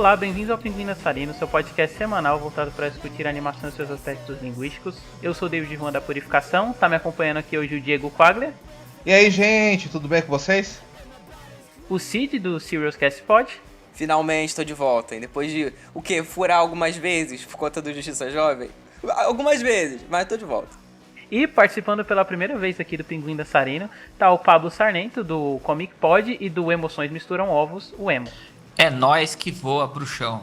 Olá, bem-vindos ao Pinguim Dançarino, seu podcast semanal voltado para discutir a animação e seus aspectos linguísticos. Eu sou o David Juan da Purificação, tá me acompanhando aqui hoje o Diego Quaglia. E aí, gente, tudo bem com vocês? O Cid do Serious Cast Pod. Finalmente tô de volta, hein? Depois de, furar algumas vezes por conta do Justiça Jovem? Algumas vezes, mas tô de volta. E participando pela primeira vez aqui do Pinguim Dançarino, tá o Pablo Sarnento do Comic Pod e do Emoções Misturam Ovos, o Emo. É nós que voa pro chão.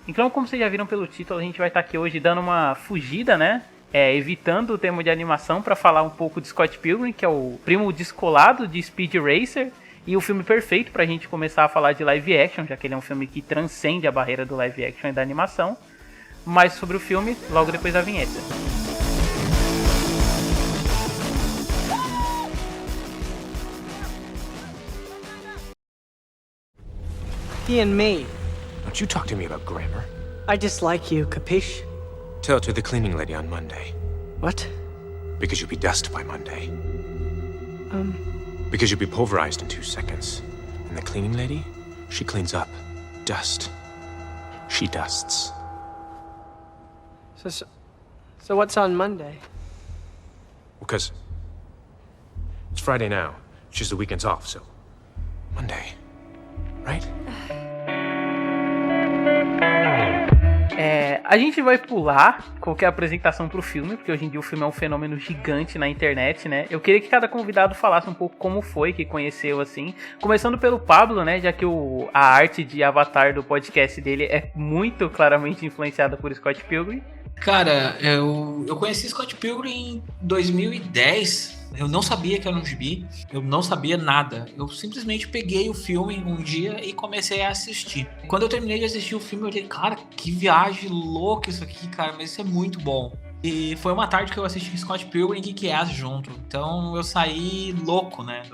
Então, como vocês já viram pelo título, a gente vai estar aqui hoje dando uma fugida, né? Evitando o tema de animação para falar um pouco de Scott Pilgrim, que é o primo descolado de Speed Racer, e o filme perfeito pra gente começar a falar de live action, já que ele é um filme que transcende a barreira do live action e da animação. Mais sobre o filme, logo depois da vinheta. He and me. Don't you talk to me about grammar. I dislike you, capiche? Tell it to the cleaning lady on Monday. What? Because you'll be dust by Monday. Because you'll be pulverized in 2 seconds. And the cleaning lady, she cleans up. Dust. She dusts. So what's on Monday? Because it's Friday now. It's just the weekend's off, so Monday. Right? A gente vai pular qualquer apresentação pro filme, porque hoje em dia o filme é um fenômeno gigante na internet, né? Eu queria que cada convidado falasse um pouco como foi que conheceu, assim. Começando pelo Pablo, né? Já que a arte de avatar do podcast dele é muito claramente influenciada por Scott Pilgrim. Cara, eu conheci Scott Pilgrim em 2010. Eu não sabia que era um gibi, eu não sabia nada. Eu simplesmente peguei o filme um dia e comecei a assistir. Quando eu terminei de assistir o filme, eu olhei, cara, que viagem louca isso aqui, cara, mas isso é muito bom. E foi uma tarde que eu assisti Scott Pilgrim e Kick-Ass junto. Então eu saí louco, né,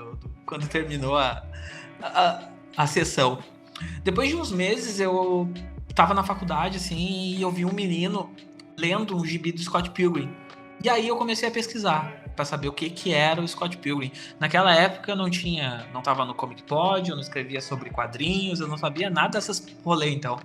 quando terminou a sessão. Depois de uns meses, eu tava na faculdade, assim, e eu vi um menino lendo um gibi do Scott Pilgrim. E aí eu comecei a pesquisar para saber o que era o Scott Pilgrim. Naquela época eu não tava no Comic Pod, eu não escrevia sobre quadrinhos, eu não sabia nada dessas rolê, então.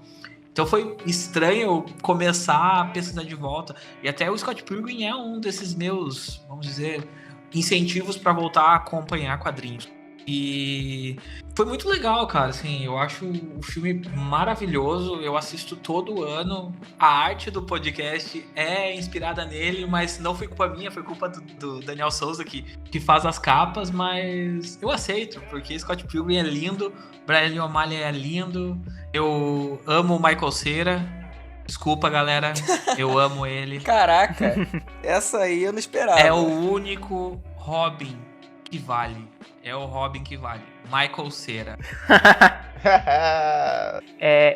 Então foi estranho eu começar a pesquisar de volta. E até o Scott Pilgrim é um desses meus, vamos dizer, incentivos para voltar a acompanhar quadrinhos. E foi muito legal, cara, assim, eu acho o filme maravilhoso, eu assisto todo ano, a arte do podcast é inspirada nele, mas não foi culpa minha, foi culpa do Daniel Souza que faz as capas, mas eu aceito, porque Scott Pilgrim é lindo, Brian O'Malley é lindo, eu amo o Michael Cera, desculpa galera, eu amo ele. Caraca, essa aí eu não esperava. É o único Robin que vale. É o Robin que vale. Michael Cera.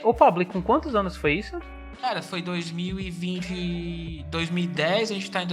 Ô Pablo, e com quantos anos foi isso? Cara, foi 2020... 2010, a gente tá em...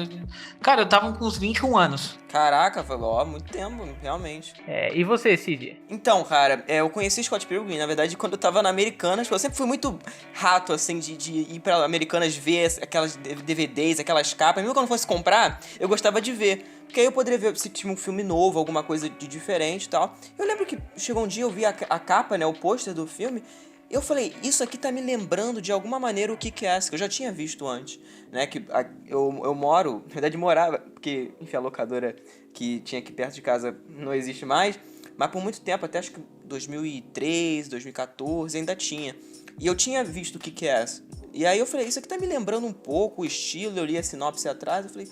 Cara, eu tava com uns 21 anos. Caraca, foi muito tempo, realmente. E você, Cid? Então, cara, eu conheci Scott Pilgrim, na verdade, quando eu tava na Americanas. Eu sempre fui muito rato, assim, de ir pra Americanas ver aquelas DVDs, aquelas capas. Mesmo quando eu fosse comprar, eu gostava de ver. Porque aí eu poderia ver se tinha um filme novo, alguma coisa de diferente e tal. Eu lembro que chegou um dia, eu vi a capa, né, o pôster do filme. Eu falei, isso aqui tá me lembrando de alguma maneira o Kick-Ass, que eu já tinha visto antes, né, que eu moro, na verdade morava, porque, enfim, a locadora que tinha aqui perto de casa não existe mais, mas por muito tempo, até acho que 2013, 2014, ainda tinha. E eu tinha visto o Kick-Ass. E aí eu falei, isso aqui tá me lembrando um pouco o estilo, eu li a sinopse atrás, eu falei,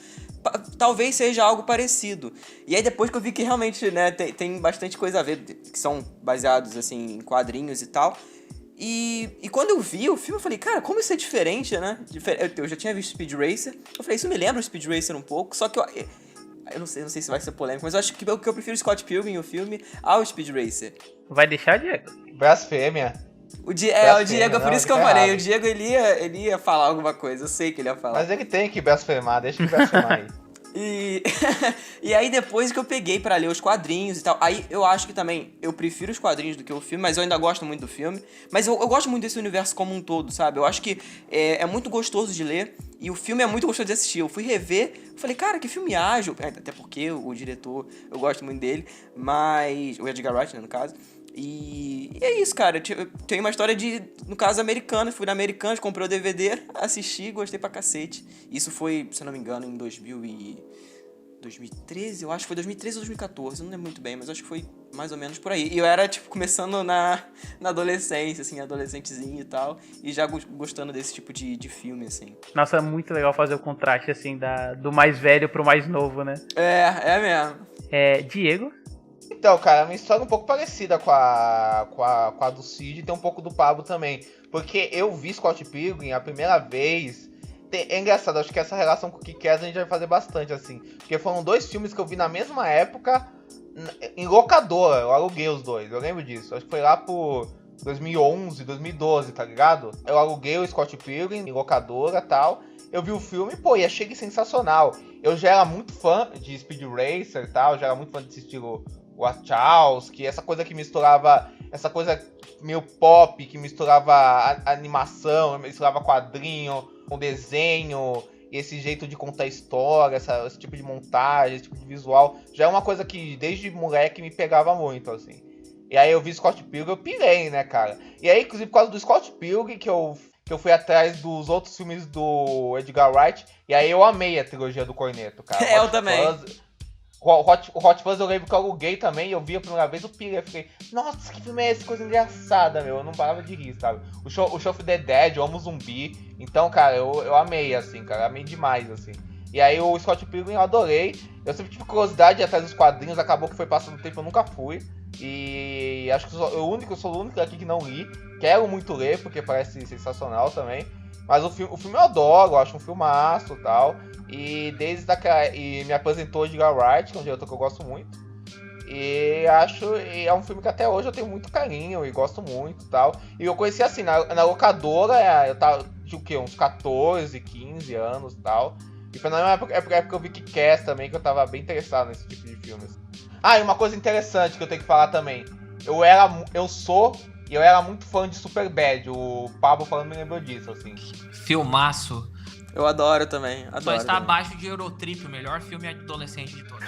talvez seja algo parecido. E aí depois que eu vi que realmente, né, tem bastante coisa a ver, que são baseados, assim, em quadrinhos e tal. E quando eu vi o filme, eu falei, cara, como isso é diferente, né? Eu já tinha visto Speed Racer. Eu falei, isso me lembra o Speed Racer um pouco. Só que eu não sei se vai ser polêmico, mas eu acho que eu prefiro Scott Pilgrim, o filme, ao Speed Racer. Vai deixar, Diego? Blasfêmia. O Diego, por isso que eu falei. Errado. O Diego, ele ia falar alguma coisa. Eu sei que ele ia falar. Mas ele tem que blasfemar, deixa ele blasfemar aí. E aí depois que eu peguei pra ler os quadrinhos e tal, aí eu acho que também eu prefiro os quadrinhos do que o filme, mas eu ainda gosto muito do filme. Mas eu gosto muito desse universo como um todo, sabe? Eu acho que é muito gostoso de ler e o filme é muito gostoso de assistir. Eu fui rever, falei, cara, que filme ágil. Até porque o diretor, eu gosto muito dele, mas... o Edgar Wright, né, no caso. E é isso, cara. Eu tenho uma história no caso, Americanas. Fui na Americanas, comprei o DVD, assisti, gostei pra cacete. Isso foi, se eu não me engano, em 2013, eu acho que foi 2013 ou 2014, eu não lembro muito bem, mas acho que foi mais ou menos por aí. E eu era, tipo, começando na adolescência, assim, adolescentezinho e tal, e já gostando desse tipo de filme, assim. Nossa, é muito legal fazer o contraste, assim, do mais velho pro mais novo, né? É mesmo. Diego? Então, cara, a minha história é um pouco parecida com a do Cid e tem um pouco do Pablo também. Porque eu vi Scott Pilgrim a primeira vez. É engraçado, acho que essa relação com o Kick-Ass a gente vai fazer bastante, assim. Porque foram 2 filmes que eu vi na mesma época em locadora. Eu aluguei os 2, eu lembro disso. Acho que foi lá por 2011, 2012, tá ligado? Eu aluguei o Scott Pilgrim em locadora e tal. Eu vi o filme, pô, e achei sensacional. Eu já era muito fã de Speed Racer e tal, já era muito fã desse estilo Wachowski, essa coisa que misturava, essa coisa meio pop, que misturava animação, misturava quadrinho, com desenho, e esse jeito de contar história, esse tipo de montagem, esse tipo de visual, já é uma coisa que desde moleque me pegava muito, assim. E aí eu vi Scott Pilgrim, eu pirei, né, cara? E aí, inclusive, por causa do Scott Pilgrim, que eu fui atrás dos outros filmes do Edgar Wright, e aí eu amei a trilogia do Corneto, cara. Eu também. O Hot Fuzz eu lembro que eu aluguei também, eu vi a primeira vez, eu pirei, eu fiquei, nossa, que filme é esse? Coisa engraçada, meu, eu não parava de rir, sabe? O Show of the Dead, eu amo zumbi, então, cara, eu amei, assim, cara, amei demais, assim. E aí o Scott Pilgrim eu adorei, eu sempre tive curiosidade atrás dos quadrinhos, acabou que foi passando o tempo, eu nunca fui. E acho que eu sou o único aqui que não li, quero muito ler, porque parece sensacional também. Mas o filme eu adoro, eu acho um filmaço e tal. E e me apresentou Edgar Wright, que é um diretor que eu gosto muito. E é um filme que até hoje eu tenho muito carinho e gosto muito e tal. E eu conheci assim, na locadora, eu tava de o quê? Uns 14, 15 anos e tal. E foi na mesma época que eu vi Kick-Ass também, que eu tava bem interessado nesse tipo de filmes. Ah, e uma coisa interessante que eu tenho que falar também. Eu era muito fã de Superbad. O Pablo falando me lembrou disso, assim. Filmaço. Eu adoro também, Só adoro. está também. abaixo de Eurotrip, o melhor filme adolescente de todos.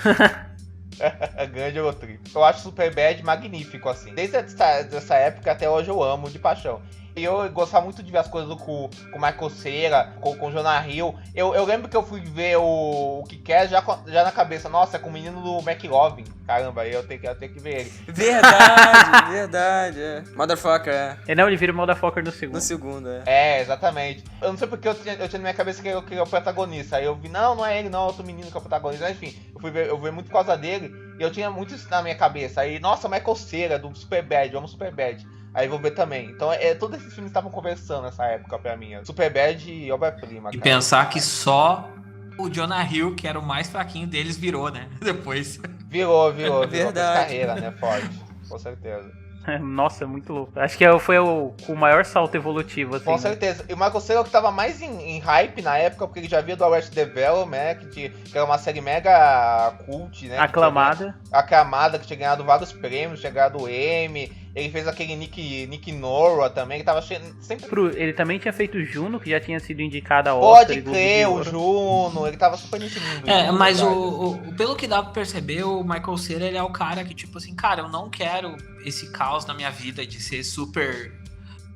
Grande Eurotrip. Eu acho Superbad magnífico, assim. Desde essa época até hoje eu amo de paixão. E eu gostava muito de ver as coisas com o Michael Cera, com o Jonah Hill. Eu lembro que eu fui ver o Kick-Ass já na cabeça. Nossa, é com o menino do McLovin. Caramba, eu tenho que ver ele. Verdade, é. Motherfucker, é. Não, ele vira o Motherfucker no segundo. No segundo, é. É, exatamente. Eu não sei porque eu tinha na minha cabeça que ele é o protagonista. Aí eu vi, não é ele, não, é outro menino que é o protagonista. Mas, enfim, eu vi muito por causa dele. E eu tinha muito isso na minha cabeça. Aí, nossa, Michael Cera, do Superbad, eu amo Superbad. Aí vou ver também. Então, todos esses filmes estavam conversando nessa época pra mim. Superbad e obra-prima, E cara. pensar que só o Jonah Hill, que era o mais fraquinho deles, virou, né? Depois. Virou Verdade. carreira, né? Forte. Com certeza. Nossa, muito louco. Acho que foi o maior salto evolutivo, assim. Com né? certeza. E o Michael Cera é o que tava mais em hype na época, porque ele já via do Arrested Development, né? Que era uma série mega cult, né? Aclamada. Que tinha ganhado vários prêmios, tinha ganhado o Emmy. Ele fez aquele Nick Nora também, que tava sempre... Ele também tinha feito o Juno, que já tinha sido indicado a Oscar. Pode crer, o Juno, ele tava super nesse mundo. Mas pelo que dá pra perceber, o Michael Cera, ele é o cara que, tipo assim, cara, eu não quero esse caos na minha vida de ser super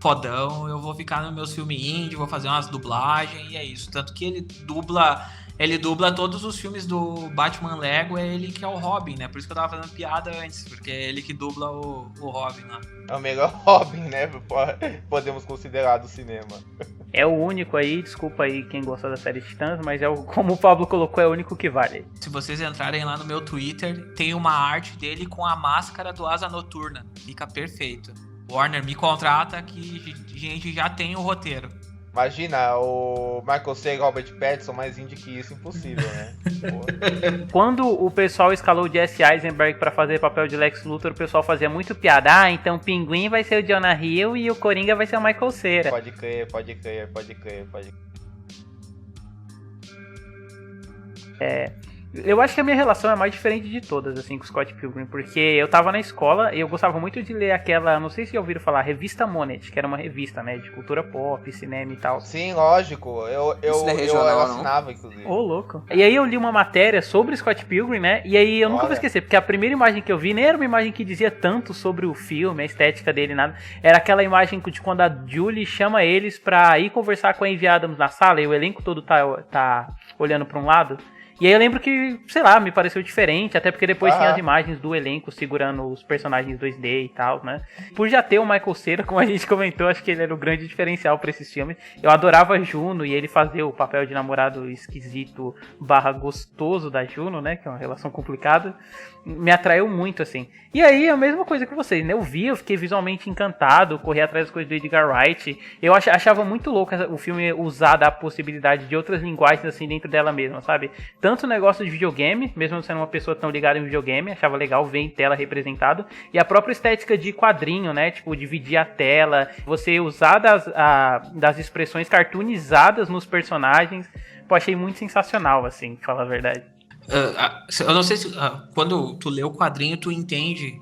fodão, eu vou ficar nos meus filmes indie, vou fazer umas dublagens e é isso. Tanto que ele dubla todos os filmes do Batman Lego, é ele que é o Robin, né? Por isso que eu tava fazendo piada antes, porque é ele que dubla o Robin lá. É o melhor Robin, né? Podemos considerar do cinema. É o único aí, desculpa aí quem gosta da série Titãs, mas como o Pablo colocou, é o único que vale. Se vocês entrarem lá no meu Twitter, tem uma arte dele com a máscara do Asa Noturna. Fica perfeito. Warner, me contrata que a gente já tem o roteiro. Imagina, o Michael Cera e Robert Pattinson, mais indie que isso, impossível, né? Quando o pessoal escalou o Jesse Eisenberg pra fazer papel de Lex Luthor, o pessoal fazia muito piada. Então o Pinguim vai ser o Jonah Hill e o Coringa vai ser o Michael Cera. Pode crer. Eu acho que a minha relação é mais diferente de todas, assim, com o Scott Pilgrim, porque eu tava na escola e eu gostava muito de ler aquela, não sei se já ouviram falar, Revista Monet, que era uma revista, né, de cultura pop, cinema e tal. Sim, lógico. Eu Isso não é regional, assinava, inclusive. Ô, louco. E aí eu li uma matéria sobre Scott Pilgrim, né, e aí eu nunca vou esquecer, porque a primeira imagem que eu vi nem era uma imagem que dizia tanto sobre o filme, a estética dele, nada. Era aquela imagem de quando a Julie chama eles pra ir conversar com a Amy Adams na sala e o elenco todo tá olhando pra um lado. E aí eu lembro que, sei lá, me pareceu diferente, até porque depois tinha as imagens do elenco segurando os personagens 2D e tal, né? Por já ter o Michael Cera, como a gente comentou, acho que ele era o grande diferencial pra esses filmes. Eu adorava a Juno e ele fazer o papel de namorado esquisito / gostoso da Juno, né? Que é uma relação complicada. Me atraiu muito, assim. E aí, a mesma coisa que vocês, né? Eu vi, eu fiquei visualmente encantado, corri atrás das coisas do Edgar Wright. Eu achava muito louco o filme usar da possibilidade de outras linguagens, assim, dentro dela mesma, sabe? Tanto o negócio de videogame, mesmo sendo uma pessoa tão ligada em videogame, achava legal ver em tela representado. E a própria estética de quadrinho, né? Tipo, dividir a tela, você usar das expressões cartoonizadas nos personagens. Pô, achei muito sensacional, assim, pra falar a verdade. Eu não sei se quando tu lê o quadrinho tu entende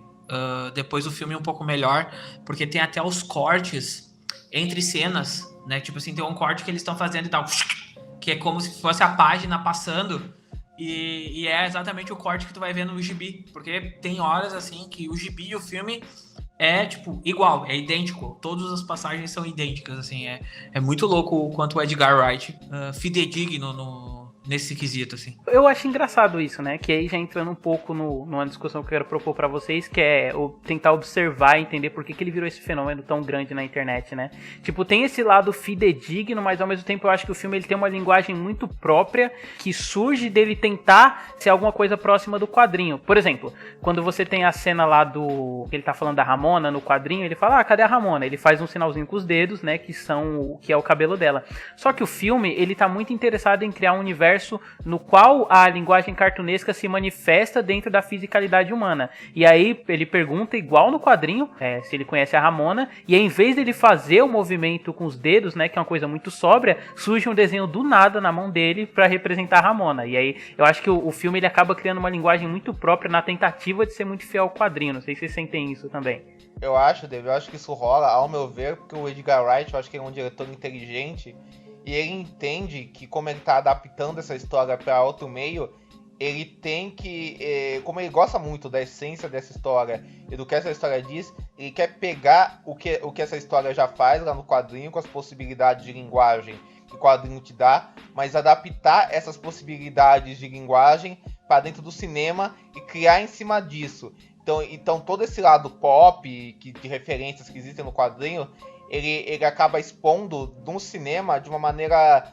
depois do filme um pouco melhor, porque tem até os cortes entre cenas, né? Tipo assim, tem um corte que eles estão fazendo e tal, que é como se fosse a página passando e é exatamente o corte que tu vai ver no gibi, porque tem horas assim que o gibi e o filme é tipo igual, é idêntico, todas as passagens são idênticas, assim, é muito louco o quanto o Edgar Wright fidedigno nesse quesito, assim. Eu acho engraçado isso, né? Que aí já entrando um pouco numa discussão que eu quero propor pra vocês, que é tentar observar e entender por que ele virou esse fenômeno tão grande na internet, né? Tipo, tem esse lado fidedigno, mas ao mesmo tempo eu acho que o filme ele tem uma linguagem muito própria, que surge dele tentar ser alguma coisa próxima do quadrinho. Por exemplo, quando você tem a cena lá que ele tá falando da Ramona no quadrinho, ele fala, cadê a Ramona? Ele faz um sinalzinho com os dedos, né? Que é o cabelo dela. Só que o filme, ele tá muito interessado em criar um universo no qual a linguagem cartunesca se manifesta dentro da fisicalidade humana. E aí ele pergunta, igual no quadrinho, se ele conhece a Ramona, e aí, em vez dele fazer o movimento com os dedos, né, que é uma coisa muito sóbria, surge um desenho do nada na mão dele para representar a Ramona. E aí eu acho que o filme ele acaba criando uma linguagem muito própria na tentativa de ser muito fiel ao quadrinho. Não sei se vocês sentem isso também. Eu acho que isso rola, ao meu ver, porque o Edgar Wright, eu acho que ele é um diretor inteligente. E ele entende que, como ele tá adaptando essa história para outro meio, ele tem que, como ele gosta muito da essência dessa história e do que essa história diz, ele quer pegar o que essa história já faz lá no quadrinho, com as possibilidades de linguagem que o quadrinho te dá, mas adaptar essas possibilidades de linguagem para dentro do cinema e criar em cima disso. Então todo esse lado pop, de referências que existem no quadrinho, ele acaba expondo no cinema de uma maneira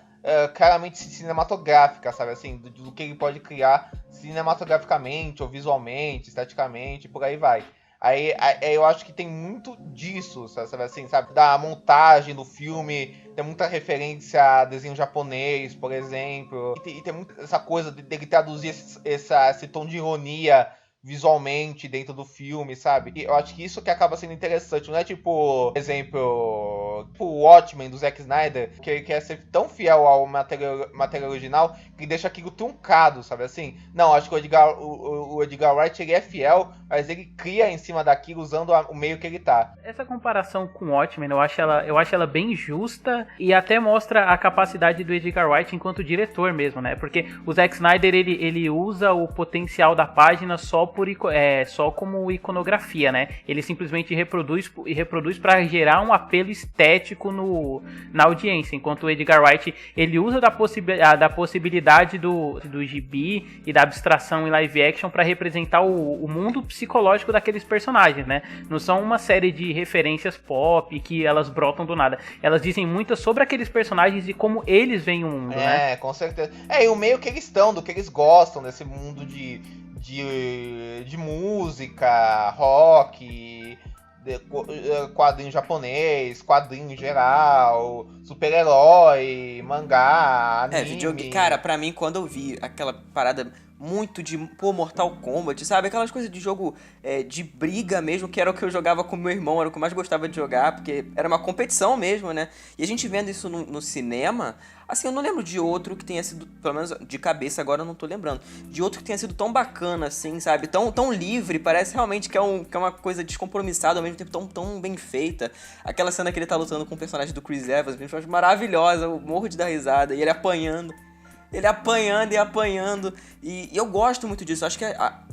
claramente cinematográfica, sabe? Assim, do que ele pode criar cinematograficamente, ou visualmente, esteticamente, por aí vai. Aí eu acho que tem muito disso, sabe? Assim, sabe? Da montagem do filme, tem muita referência a desenho japonês, por exemplo. E tem muito essa coisa dele traduzir esse tom de ironia visualmente dentro do filme, sabe? E eu acho que isso que acaba sendo interessante. Não é tipo, por exemplo, o Watchmen do Zack Snyder, que ele quer ser tão fiel ao material original que deixa aquilo truncado, sabe assim? Não, acho que o Edgar Wright ele é fiel, mas ele cria em cima daquilo usando o meio que ele tá. Essa comparação com o Watchmen, eu acho ela bem justa e até mostra a capacidade do Edgar Wright enquanto diretor mesmo, né? Porque o Zack Snyder, ele usa o potencial da página só como iconografia, né? Ele simplesmente reproduz para gerar um apelo estético na audiência, enquanto o Edgar Wright ele usa da possibilidade do gibi e da abstração em live action para representar o mundo psicológico daqueles personagens, né? Não são uma série de referências pop que elas brotam do nada. Elas dizem muito sobre aqueles personagens e como eles veem o mundo, né? Com certeza. E o meio que eles estão, do que eles gostam desse mundo de música, rock, quadrinho japonês, quadrinho em geral, super-herói, mangá, anime. Videogame. Cara, pra mim, quando eu vi aquela parada muito de, pô, Mortal Kombat, sabe? Aquelas coisas de jogo de briga mesmo, que era o que eu jogava com meu irmão, era o que eu mais gostava de jogar, porque era uma competição mesmo, né? E a gente vendo isso no cinema, assim, eu não lembro de outro que tenha sido, pelo menos de cabeça agora eu não tô lembrando, de outro que tenha sido tão bacana, assim, sabe? Tão livre, parece realmente que é uma coisa descompromissada, ao mesmo tempo tão bem feita. Aquela cena que ele tá lutando com o personagem do Chris Evans, eu acho maravilhosa, eu morro de dar risada, e ele apanhando. Ele apanhando e apanhando. E eu gosto muito disso. Eu acho que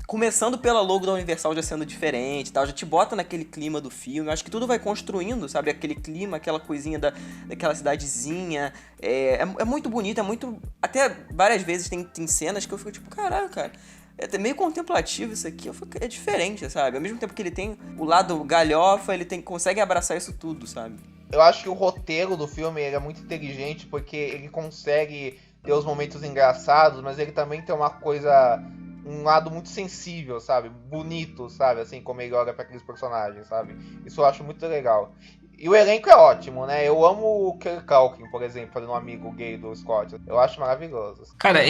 começando pela logo da Universal já sendo diferente e tal, já te bota naquele clima do filme. Eu acho que tudo vai construindo, sabe? Aquele clima, aquela coisinha daquela cidadezinha. É muito bonito, é muito... Até várias vezes tem cenas que eu fico tipo, caraca, cara. É meio contemplativo isso aqui. É diferente, sabe? Ao mesmo tempo que ele tem o lado galhofa, ele consegue abraçar isso tudo, sabe? Eu acho que o roteiro do filme ele é muito inteligente porque ele consegue ter os momentos engraçados, mas ele também tem um lado muito sensível, sabe? Bonito, sabe? Assim, como ele olha pra aqueles personagens, sabe? Isso eu acho muito legal. E o elenco é ótimo, né? Eu amo o Kirk Culkin, por exemplo, fazendo um amigo gay do Scott. Eu acho maravilhoso. Cara,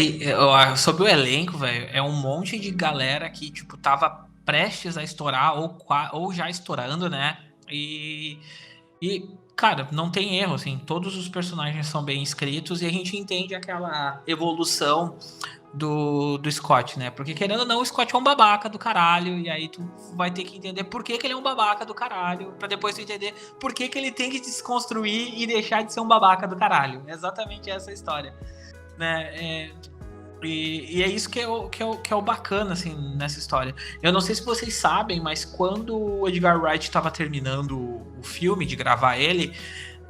sobre o elenco, velho, é um monte de galera que, tipo, tava prestes a estourar ou já estourando, né? E cara, não tem erro, assim, todos os personagens são bem escritos e a gente entende aquela evolução do Scott, né? Porque querendo ou não, o Scott é um babaca do caralho, e aí tu vai ter que entender por que ele é um babaca do caralho, pra depois tu entender por que ele tem que se desconstruir e deixar de ser um babaca do caralho. É exatamente essa a história, né? E é isso que é o bacana, assim, nessa história. Eu não sei se vocês sabem, mas quando o Edgar Wright estava terminando o filme, de gravar ele,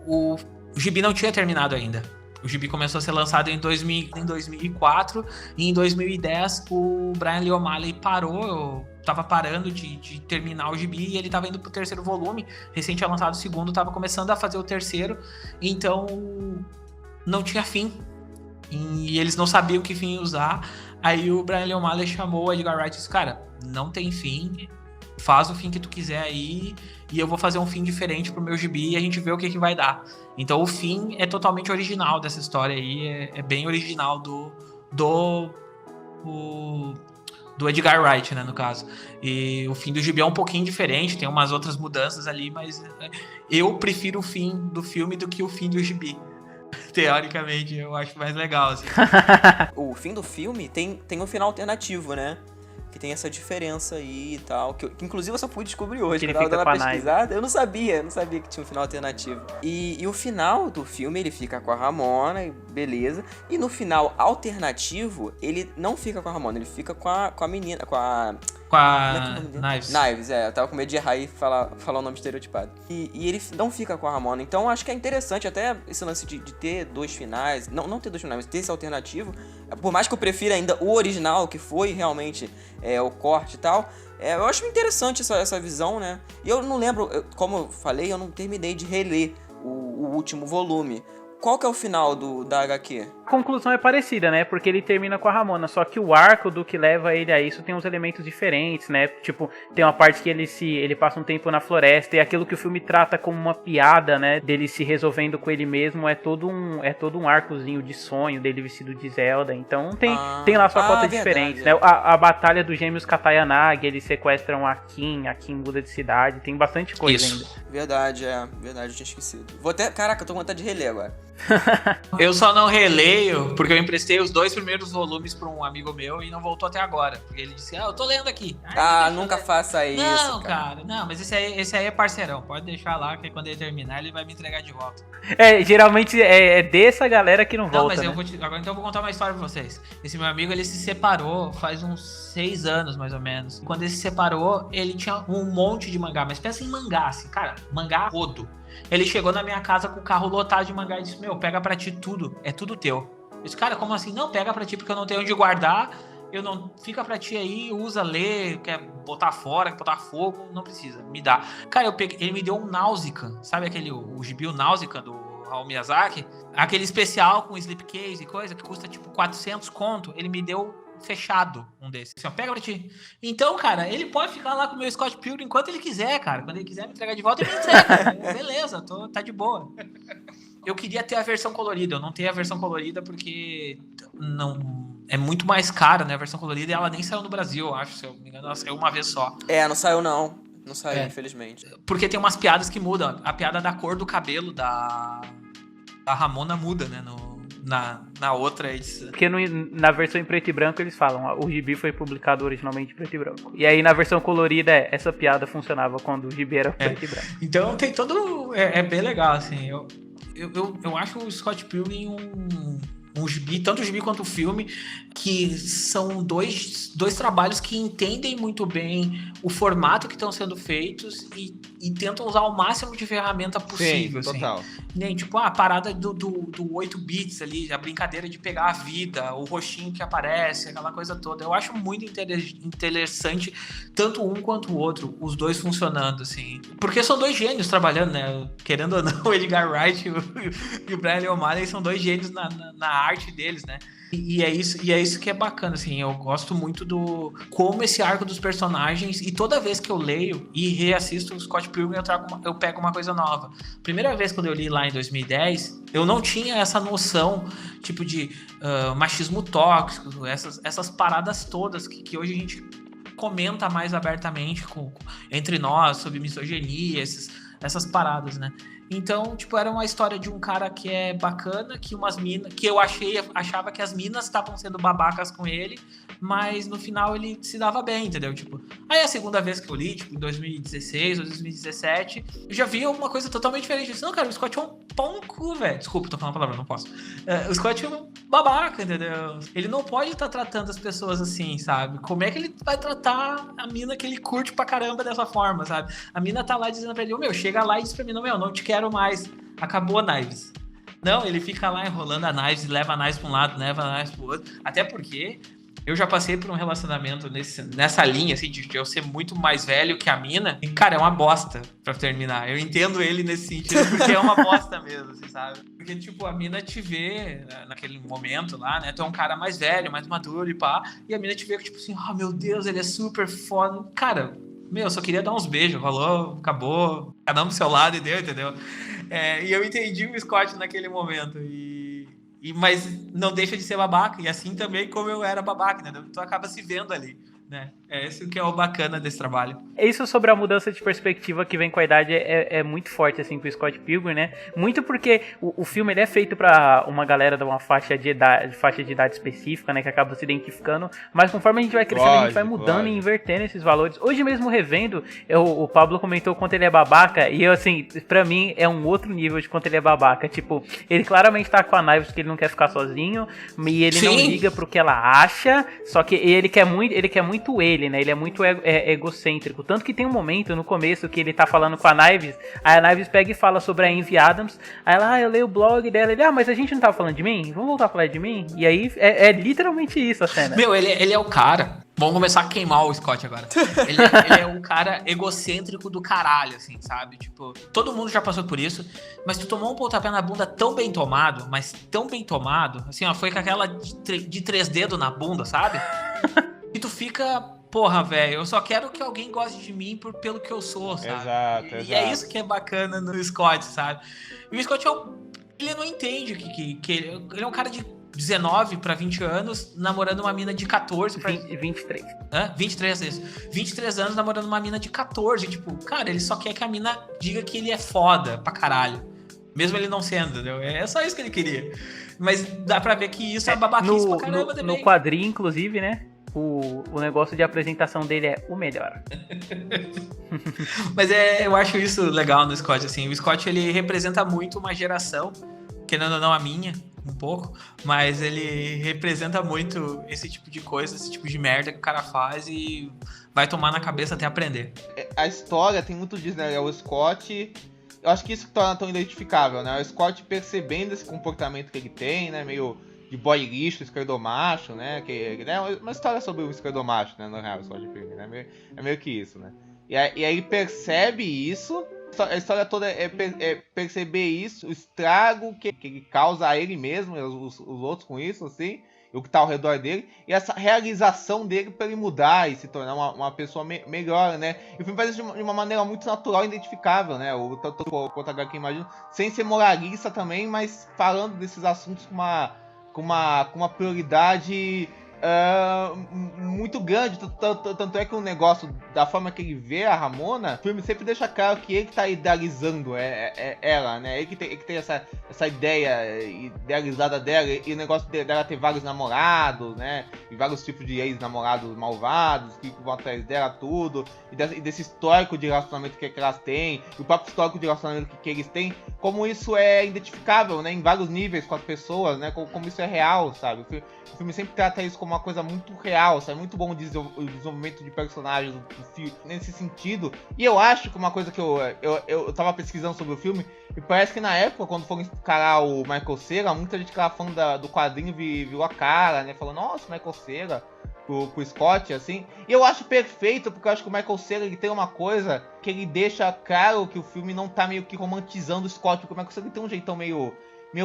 o gibi não tinha terminado ainda. O gibi começou a ser lançado em 2004, e em 2010 o Brian Lee O'Malley tava parando de terminar o gibi, e ele tava indo pro terceiro volume. Recente tinha lançado o segundo, tava começando a fazer o terceiro, então não tinha fim. E eles não sabiam que fim usar. Aí o Brian Lee O'Malley chamou o Edgar Wright e disse, cara, não tem fim, faz o fim que tu quiser aí, e eu vou fazer um fim diferente pro meu gibi e a gente vê o que vai dar. Então o fim é totalmente original dessa história aí, é bem original do Edgar Wright, né, no caso. E o fim do gibi é um pouquinho diferente, tem umas outras mudanças ali, mas eu prefiro o fim do filme do que o fim do gibi. Teoricamente, eu acho mais legal, assim. O fim do filme tem um final alternativo, né? Que tem essa diferença aí e tal. Que inclusive eu só pude descobrir hoje. Quando eu tava dando uma pesquisada, eu não sabia que tinha um final alternativo. E o final do filme, ele fica com a Ramona, beleza. E no final alternativo, ele não fica com a Ramona, ele fica com a menina, com a Knives. Knives, eu tava com medo de errar e falar o nome estereotipado. E ele não fica com a Ramona. Então acho que é interessante até esse lance de ter dois finais. Não ter dois finais, mas ter esse alternativo. Por mais que eu prefira ainda o original, que foi realmente o corte e tal. Eu acho interessante essa visão, né? E eu não lembro, como eu falei, eu não terminei de reler o último volume. Qual que é o final da HQ? A conclusão é parecida, né? Porque ele termina com a Ramona, só que o arco do que leva ele a isso tem uns elementos diferentes, né? Tipo, tem uma parte que ele passa um tempo na floresta, e aquilo que o filme trata como uma piada, né? Dele se resolvendo com ele mesmo, é todo um arcozinho de sonho dele vestido de Zelda. Então tem lá sua cota diferente, né? A batalha dos gêmeos Katayanagi, eles sequestram a Kim muda de cidade, tem bastante coisa ainda. Verdade, eu tinha esquecido. Caraca, eu tô com vontade de reler agora. Eu só não releio porque eu emprestei os 2 primeiros volumes pra um amigo meu e não voltou até agora. Porque ele disse, eu tô lendo aqui. Nunca faça isso. Não, cara, não, mas esse aí é parceirão. Pode deixar lá que quando ele terminar ele vai me entregar de volta. Geralmente é dessa galera que não volta. Não, mas né? Agora então eu vou contar uma história pra vocês. Esse meu amigo, ele se separou faz uns 6 anos, mais ou menos. Quando ele se separou, ele tinha um monte de mangá. Mas pensa em mangá, assim, cara, mangá rodo. Ele chegou na minha casa com o carro lotado de mangá e disse, pega pra ti tudo, é tudo teu. Eu disse, cara, como assim? Não, pega pra ti porque eu não tenho onde guardar, fica pra ti aí, usa, lê, quer botar fora, quer botar fogo, não precisa, me dá. Cara, ele me deu um Nausicaa, sabe o gibi Nausicaa do Hayao Miyazaki? Aquele especial com slipcase e coisa, que custa tipo 400 conto, ele me deu fechado um desses. Assim, pega pra ti. Então, cara, ele pode ficar lá com o meu Scott Pilgrim enquanto ele quiser, cara. Quando ele quiser me entregar de volta, ele me entrega. Beleza, tá de boa. Eu queria ter a versão colorida. Eu não tenho a versão colorida porque não é muito mais cara, né? A versão colorida, e ela nem saiu no Brasil, eu acho, se eu não me engano, ela saiu uma vez só. Não saiu não. Não saiu, infelizmente. Porque tem umas piadas que mudam. A piada da cor do cabelo da Ramona muda, né? Na outra edição. Porque na versão em preto e branco eles falam, o gibi foi publicado originalmente em preto e branco. E aí na versão colorida, essa piada funcionava quando o gibi era preto e branco. Então tem todo... É bem legal, assim. Eu acho o Scott Pilgrim um gibi, tanto o gibi quanto o filme, que são dois trabalhos que entendem muito bem o formato que estão sendo feitos e tentam usar o máximo de ferramenta possível. Sim, total. Assim. Nem, tipo, a parada do 8 bits ali, a brincadeira de pegar a vida, o roxinho que aparece, aquela coisa toda. Eu acho muito interessante, tanto um quanto o outro, os dois funcionando, assim. Porque são dois gênios trabalhando, né? Querendo ou não, o Edgar Wright e o Brian Lee O'Malley são dois gênios na arte deles, né? E é isso que é bacana, assim, eu gosto muito do como esse arco dos personagens, e toda vez que eu leio e reassisto o Scott Pilgrim, eu pego uma coisa nova. Primeira vez quando eu li lá em 2010, eu não tinha essa noção, tipo, de machismo tóxico, essas paradas todas que hoje a gente comenta mais abertamente entre nós, sobre misoginia, essas paradas, né? Então, tipo, era uma história de um cara que é bacana, que umas minas, que eu achava que as minas estavam sendo babacas com ele, mas no final ele se dava bem, entendeu? Tipo, aí a segunda vez que eu li, tipo, em 2016 ou 2017, eu já vi uma coisa totalmente diferente. Eu disse, não, cara, o Scott é um pau no cu, velho. Desculpa, tô falando a palavra, não posso. O Scott é um babaca, entendeu? Ele não pode estar tratando as pessoas assim, sabe? Como é que ele vai tratar a mina que ele curte pra caramba dessa forma, sabe? A mina tá lá dizendo pra ele, chega lá e diz pra mim, não te quero mais, acabou a Knives. Não, ele fica lá enrolando a Knives e leva a Knives pra um lado, leva a Knives pro outro, até porque eu já passei por um relacionamento nessa linha, assim, de eu ser muito mais velho que a mina, e, cara, é uma bosta pra terminar. Eu entendo ele nesse sentido, porque é uma bosta mesmo, assim, sabe? Porque, tipo, a mina te vê naquele momento lá, né? Tu é um cara mais velho, mais maduro e pá, e a mina te vê, tipo assim, meu Deus, ele é super foda. Cara, eu só queria dar uns beijos, rolou, acabou, cada um pro seu lado e deu, entendeu? E eu entendi o Scott naquele momento, mas não deixa de ser babaca, e assim também como eu era babaca, né? Tu acaba se vendo ali, né? É isso que é o bacana desse trabalho. Isso sobre a mudança de perspectiva que vem com a idade é muito forte, assim, pro Scott Pilgrim, né? Muito porque o filme ele é feito pra uma galera de uma faixa de idade específica, né? Que acaba se identificando, mas conforme a gente vai crescendo, a gente vai mudando e invertendo esses valores. Hoje mesmo revendo, o Pablo comentou o quanto ele é babaca, e eu, assim, pra mim é um outro nível de quanto ele é babaca. Tipo, ele claramente tá com a Knives porque ele não quer ficar sozinho, e ele não liga pro que ela acha, só que ele quer muito ele, né? Ele é muito egocêntrico. Tanto que tem um momento no começo que ele tá falando com a Knives, aí a Knives pega e fala sobre a Amy Adams, aí ela, eu leio o blog dela, ele, mas a gente não tava falando de mim? Vamos voltar a falar de mim? E aí é literalmente isso a cena. Ele é o cara. Vamos começar a queimar o Scott agora. Ele é um cara egocêntrico do caralho, assim, sabe? Tipo, todo mundo já passou por isso, mas tu tomou um pontapé na bunda tão bem tomado, mas tão bem tomado, assim, foi com aquela de 3 dedos na bunda, sabe? E tu fica, porra, velho, eu só quero que alguém goste de mim pelo que eu sou, sabe? Exato. E é isso que é bacana no Scott, sabe? E o Scott, ele não entende que ele é um cara de 19 pra 20 anos namorando uma mina de 14 pra... 23. 23, isso. 23 anos namorando uma mina de 14. Tipo, cara, ele só quer que a mina diga que ele é foda pra caralho. Mesmo ele não sendo, entendeu? É só isso que ele queria. Mas dá pra ver que isso é babaquice pra caramba também. No quadrinho, inclusive, né? O negócio de apresentação dele é o melhor. Mas eu acho isso legal no Scott, assim. O Scott, ele representa muito uma geração, querendo ou não a minha, um pouco, mas ele representa muito esse tipo de coisa, esse tipo de merda que o cara faz e vai tomar na cabeça até aprender. A história tem muito disso, né? O Scott... Eu acho que isso que torna tão identificável, né? O Scott percebendo esse comportamento que ele tem, né? Meio de boy lixo, esquerdomacho, né? Que é uma história sobre o esquerdomacho, né? No real, o Scott Pilgrim, né? É meio que isso, né? E aí ele percebe isso. A história toda é perceber isso, o estrago que ele causa a ele mesmo, os outros com isso, assim, e o que tá ao redor dele, e essa realização dele para ele mudar e se tornar uma pessoa melhor, né? E o filme faz isso de uma maneira muito natural e identificável, né? O Contra HQ, imagino, sem ser moralista também, mas falando desses assuntos com com uma prioridade muito grande, tanto é que o negócio, da forma que ele vê a Ramona, o filme sempre deixa claro que ele que tá idealizando ela, né? Ele que tem essa ideia idealizada dela, e o negócio dela ter vários namorados, né? E vários tipos de ex-namorados malvados que vão atrás dela, tudo, e desse histórico de relacionamento que elas têm, e o próprio histórico de relacionamento que eles têm, como isso é identificável, né? Em vários níveis com as pessoas, né? Como isso é real, sabe? O filme sempre trata isso como uma coisa muito real, sabe? Muito bom o desenvolvimento de personagens do filme nesse sentido. E eu acho que uma coisa que eu tava pesquisando sobre o filme, e parece que na época, quando foram encarar o Michael Cera, muita gente que era fã do quadrinho virou a cara, né? Falando, nossa, Michael Cera, pro Scott, assim. E eu acho perfeito, porque eu acho que o Michael Cera, ele tem uma coisa que ele deixa claro que o filme não tá meio que romantizando o Scott, porque o Michael Cera tem um jeitão meio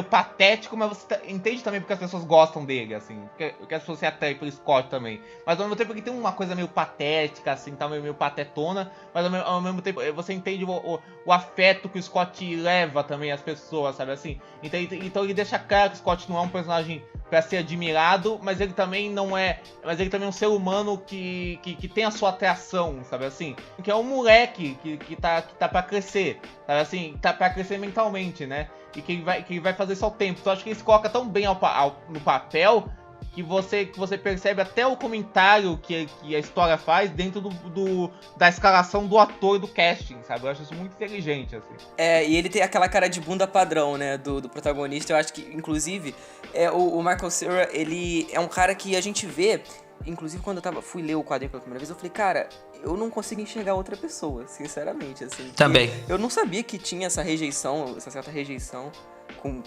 patético, mas você entende também porque as pessoas gostam dele, assim, porque as pessoas se atraem pelo Scott também. Mas ao mesmo tempo que tem uma coisa meio patética, assim, tá meio patetona, mas ao mesmo tempo você entende o afeto que o Scott leva também às pessoas, sabe, assim. Então ele deixa claro que o Scott não é um personagem pra ser admirado, mas ele também não é, mas ele também é um ser humano que tem a sua atração, sabe, assim. Que é um moleque que tá pra crescer, sabe, assim, tá pra crescer mentalmente, né. E que ele vai fazer isso ao tempo. Então acho que ele se coloca tão bem no papel que você percebe até o comentário que a história faz dentro da escalação do ator e do casting, sabe? Eu acho isso muito inteligente, assim. E ele tem aquela cara de bunda padrão, né, do protagonista. Eu acho que, inclusive, o Michael Cera, ele é um cara que a gente vê. Inclusive, quando eu fui ler o quadrinho pela primeira vez, eu falei, cara, eu não consigo enxergar outra pessoa, sinceramente, assim. Também. Eu não sabia que tinha essa certa rejeição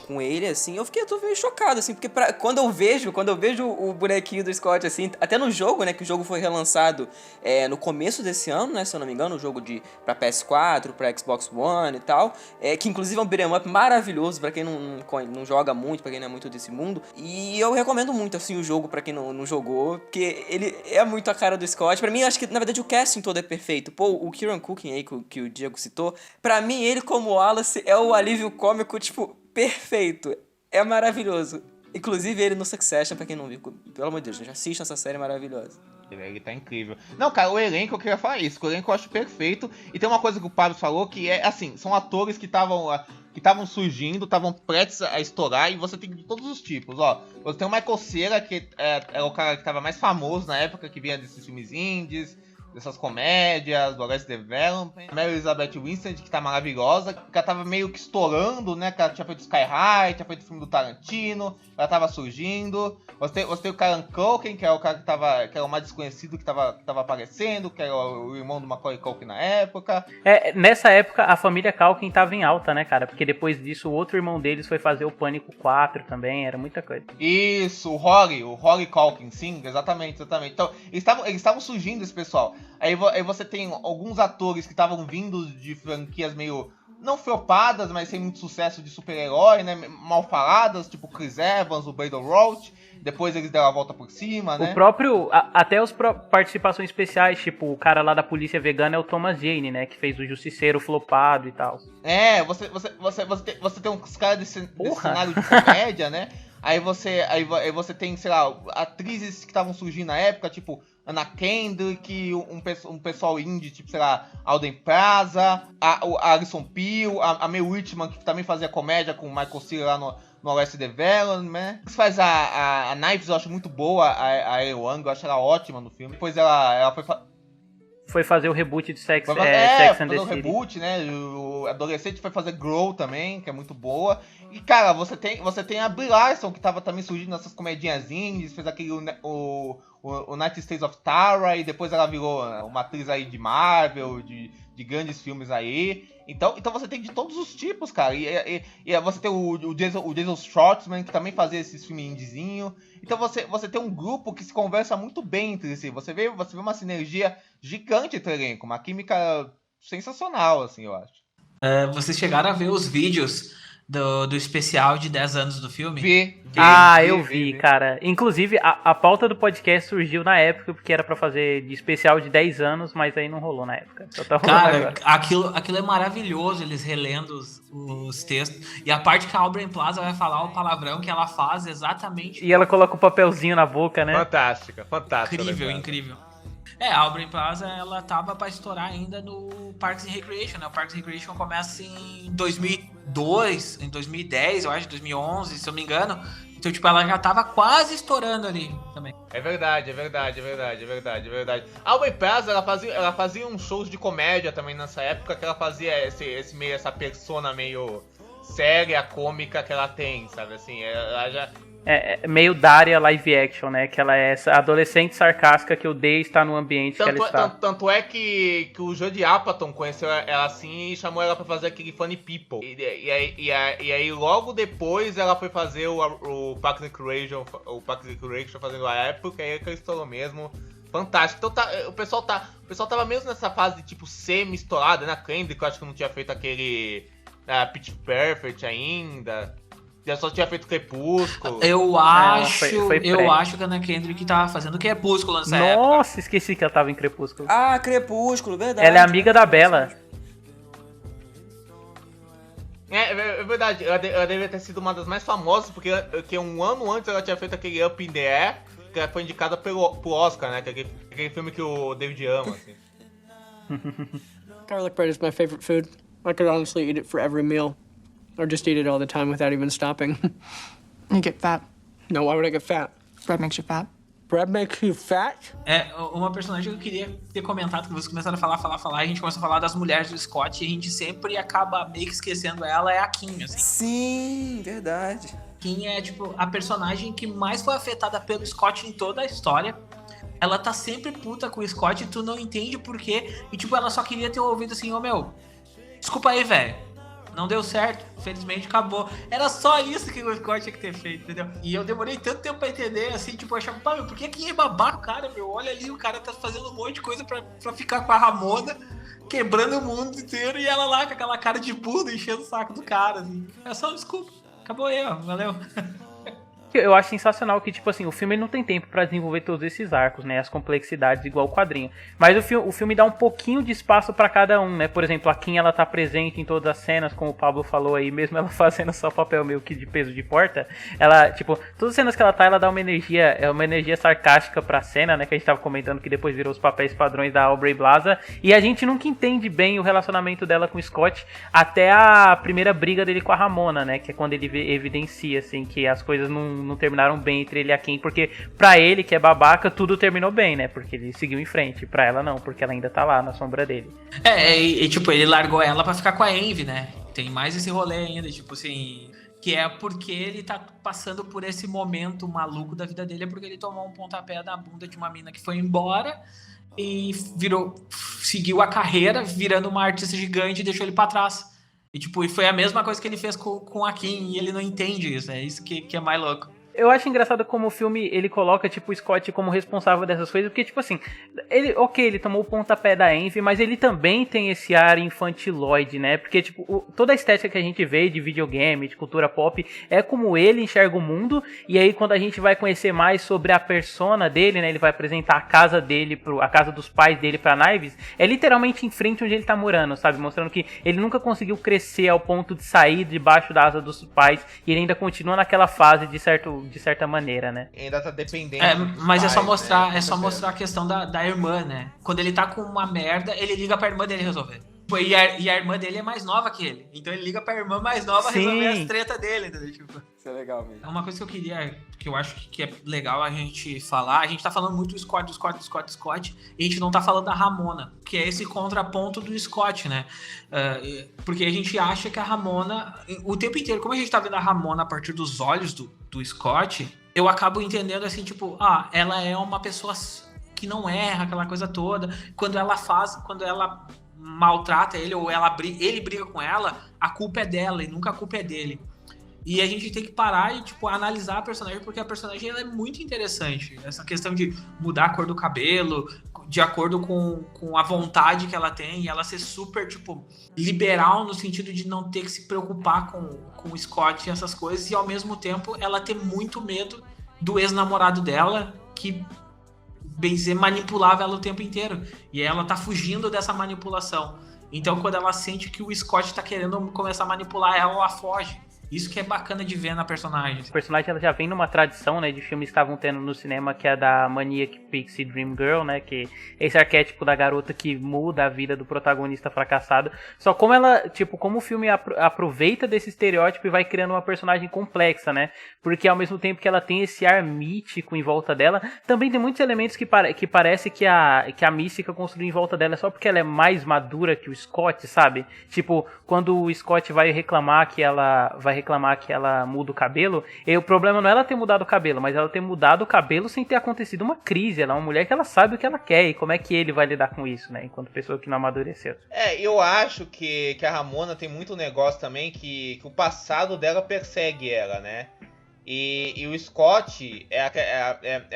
com ele, assim. Eu tô meio chocado, assim, porque quando eu vejo o bonequinho do Scott, assim, até no jogo, né, que o jogo foi relançado no começo desse ano, né, se eu não me engano, o jogo pra PS4, pra Xbox One e tal, que inclusive é um beat'em up maravilhoso pra quem não joga muito, pra quem não é muito desse mundo, e eu recomendo muito, assim, o jogo pra quem não jogou, porque ele é muito a cara do Scott. Pra mim, eu acho que, na verdade, o casting todo é perfeito. Pô, o Kieran Culkin aí, que o Diego citou, pra mim, ele como Wallace é o alívio cômico, tipo, perfeito. É maravilhoso. Inclusive ele no Succession, pra quem não viu. Pelo amor de Deus, já assista essa série maravilhosa. Ele tá incrível. Não, cara, o elenco, eu queria falar isso. O elenco eu acho perfeito. E tem uma coisa que o Pablo falou, que é, assim, são atores que estavam surgindo, estavam prestes a estourar, e você tem de todos os tipos, ó. Você tem o Michael Cera, que é o cara que tava mais famoso na época, que vinha desses filmes indies, dessas comédias, do Arrested Development. A Mary Elizabeth Winstead, que tá maravilhosa, que ela tava meio que estourando, né? Que ela tinha feito Sky High, tinha feito o filme do Tarantino, ela tava surgindo. Você tem o Kieran Culkin, que é o cara que era o mais desconhecido que tava aparecendo, que era o irmão do Macaulay Culkin na época. Nessa época, a família Culkin tava em alta, né, cara? Porque depois disso, o outro irmão deles foi fazer o Pânico 4 também, era muita coisa. Isso, o Rory Culkin, sim, exatamente. Então, eles estavam surgindo, esse pessoal. Aí você tem alguns atores que estavam vindo de franquias meio, não flopadas, mas sem muito sucesso de super-herói, né? Mal faladas, tipo Chris Evans, o Brandon Routh. Depois eles deram a volta por cima, né? O próprio, até as participações especiais, tipo, o cara lá da polícia vegana é o Thomas Jane, né? Que fez o Justiceiro flopado e tal. Você tem uns caras desse cenário de comédia, né? Aí você tem, sei lá, atrizes que estavam surgindo na época, tipo Anna Kendrick, um pessoal indie, tipo, sei lá, Alden Plaza, a Alison Pill, a Mae Whitman, que também fazia comédia com o Michael Cera lá no Arrested Development, né? Você faz a Knives, eu acho muito boa, a Ae Wang, eu acho ela ótima no filme. Depois ela foi fazer o reboot de Sex and the City. O reboot, né? O adolescente foi fazer Grow também, que é muito boa. E, cara, você tem a Brie Larson, que tava também surgindo nessas comedinhas indies, fez aquele o United States of Tara, e depois ela virou uma atriz aí de Marvel, de grandes filmes aí. Então você tem de todos os tipos, cara. E você tem o Jason Schwartzman, que também fazia esses filmes indiezinho. Então você tem um grupo que se conversa muito bem entre si. Você vê uma sinergia gigante entre o elenco, uma química sensacional, assim, eu acho. Vocês chegaram a ver os vídeos do especial de 10 anos do filme? Eu vi, cara. Inclusive, a pauta do podcast surgiu na época, porque era pra fazer de especial de 10 anos, mas aí não rolou na época. Só tá rolando Cara, agora. aquilo é maravilhoso, eles relendo os textos. E a parte que a Aubrey Plaza vai falar o palavrão que ela faz exatamente. E ela coloca o papelzinho na boca, né? Fantástica. Incrível, incrível. A Aubrey Plaza, ela tava pra estourar ainda no Parks and Recreation, né? O Parks and Recreation começa em 2002, em 2010, eu acho, 2011, se eu não me engano. Então, tipo, ela já tava quase estourando ali também. É verdade. A Aubrey Plaza, ela fazia uns shows de comédia também nessa época, que ela fazia essa persona meio séria, cômica que ela tem, sabe? Assim, ela já... É meio Daria live action, né? Que ela é essa adolescente sarcástica que odeia estar no ambiente que ela está. Tanto é que o Judd Apatow conheceu ela assim e chamou ela pra fazer aquele Funny People. E aí logo depois ela foi fazer o Parks and Recreation fazendo a época, e aí que ela estourou mesmo. Fantástico. Então o pessoal tava mesmo nessa fase de tipo semi-estourada, né? Kendrick, eu acho que não tinha feito aquele Pitch Perfect ainda. Já só tinha feito Crepúsculo. Eu acho que a Anna Kendrick tava fazendo Crepúsculo nessa época. Nossa, esqueci que ela tava em Crepúsculo. Ah, Crepúsculo, verdade. Ela é amiga da Bella. É verdade, ela deveria ter sido uma das mais famosas, porque um ano antes ela tinha feito aquele Up in the Air, que ela foi indicada pro Oscar, né? Aquele filme que o David ama, assim. Garlic bread is my favorite food. I could honestly eat it for every meal. Or just eat it all the time without even stopping. You get fat. No, why would I get fat? Bread makes you fat. Bread makes you fat? Uma personagem que eu queria ter comentado, que vocês começaram a falar, a gente começa a falar das mulheres do Scott, e a gente sempre acaba meio que esquecendo ela, é a Kim, assim. Sim, verdade. Kim é, tipo, a personagem que mais foi afetada pelo Scott em toda a história. Ela tá sempre puta com o Scott e tu não entende por quê. E, tipo, ela só queria ter ouvido assim, desculpa aí, velho. Não deu certo, felizmente acabou. Era só isso que o Scott tinha que ter feito, entendeu? E eu demorei tanto tempo pra entender, assim, tipo, eu achava, por que é babaca o cara, meu? Olha ali, o cara tá fazendo um monte de coisa pra ficar com a Ramona, quebrando o mundo inteiro, e ela lá com aquela cara de burro, enchendo o saco do cara, assim. É só desculpa, acabou aí, ó, valeu. Eu acho sensacional que, tipo assim, o filme não tem tempo pra desenvolver todos esses arcos, né? As complexidades igual o quadrinho. Mas o filme dá um pouquinho de espaço pra cada um, né? Por exemplo, a Kim, ela tá presente em todas as cenas, como o Pablo falou aí, mesmo ela fazendo só papel meio que de peso de porta. Ela, tipo, todas as cenas que ela tá, ela dá uma energia sarcástica pra cena, né? Que a gente tava comentando que depois virou os papéis padrões da Aubrey Plaza. E a gente nunca entende bem o relacionamento dela com o Scott até a primeira briga dele com a Ramona, né? Que é quando ele evidencia, assim, que as coisas não terminaram bem entre ele e a Kim, porque pra ele, que é babaca, tudo terminou bem, né? Porque ele seguiu em frente. Pra ela não, porque ela ainda tá lá na sombra dele. Tipo, ele largou ela pra ficar com a Envy, né? Tem mais esse rolê ainda, tipo assim... Que é porque ele tá passando por esse momento maluco da vida dele, é porque ele tomou um pontapé da bunda de uma mina que foi embora e seguiu a carreira, virando uma artista gigante e deixou ele pra trás. E tipo, foi a mesma coisa que ele fez com a Kim, e ele não entende isso, é isso que é mais louco. Eu acho engraçado como o filme, ele coloca, tipo, o Scott como responsável dessas coisas, porque, tipo assim, ele tomou o pontapé da Envy, mas ele também tem esse ar infantiloide, né? Porque, tipo, toda a estética que a gente vê de videogame, de cultura pop, é como ele enxerga o mundo, e aí quando a gente vai conhecer mais sobre a persona dele, né? Ele vai apresentar a casa dele, a casa dos pais dele pra Knives, é literalmente em frente onde ele tá morando, sabe? Mostrando que ele nunca conseguiu crescer ao ponto de sair debaixo da asa dos pais, e ele ainda continua naquela fase de certa maneira, né? Ainda tá dependendo. Mas pais, é só mostrar, né? mostrar a questão da irmã, né? Quando ele tá com uma merda, ele liga pra irmã dele resolver. E a irmã dele é mais nova que ele. Então ele liga pra irmã mais nova resolver as tretas dele, entendeu? Tipo, isso é legal mesmo. é uma coisa que eu acho que é legal a gente falar. A gente tá falando muito do Scott, e a gente não tá falando da Ramona, que é esse contraponto do Scott, né? Porque a gente acha que a Ramona, o tempo inteiro, como a gente tá vendo a Ramona a partir dos olhos do Scott, eu acabo entendendo assim, tipo, ela é uma pessoa que não erra, aquela coisa toda. Quando ela maltrata ele, ou ele briga com ela, a culpa é dela e nunca a culpa é dele. E a gente tem que parar e, tipo, analisar a personagem, porque a personagem ela é muito interessante. Essa questão de mudar a cor do cabelo, de acordo com a vontade que ela tem, e ela ser super, tipo, liberal no sentido de não ter que se preocupar com o Scott e essas coisas, e ao mesmo tempo ela ter muito medo do ex-namorado dela, que, bem dizer, manipulava ela o tempo inteiro. E ela tá fugindo dessa manipulação. Então, quando ela sente que o Scott tá querendo começar a manipular ela foge. Isso que é bacana de ver na personagem. A personagem ela já vem numa tradição, né, de filmes que estavam tendo no cinema, que é da Maniac Pixie Dream Girl, né, que é esse arquétipo da garota que muda a vida do protagonista fracassado. Só como ela, tipo, como o filme aproveita desse estereótipo e vai criando uma personagem complexa, né, porque ao mesmo tempo que ela tem esse ar mítico em volta dela, também tem muitos elementos que parece que a mística construiu em volta dela só porque ela é mais madura que o Scott, sabe? Tipo, quando o Scott vai reclamar que ela muda o cabelo, e o problema não é ela ter mudado o cabelo, mas ela ter mudado o cabelo sem ter acontecido uma crise. Ela é uma mulher que ela sabe o que ela quer e como é que ele vai lidar com isso, né, enquanto pessoa que não amadureceu. Eu acho que a Ramona tem muito negócio também que o passado dela persegue ela, né? E o Scott é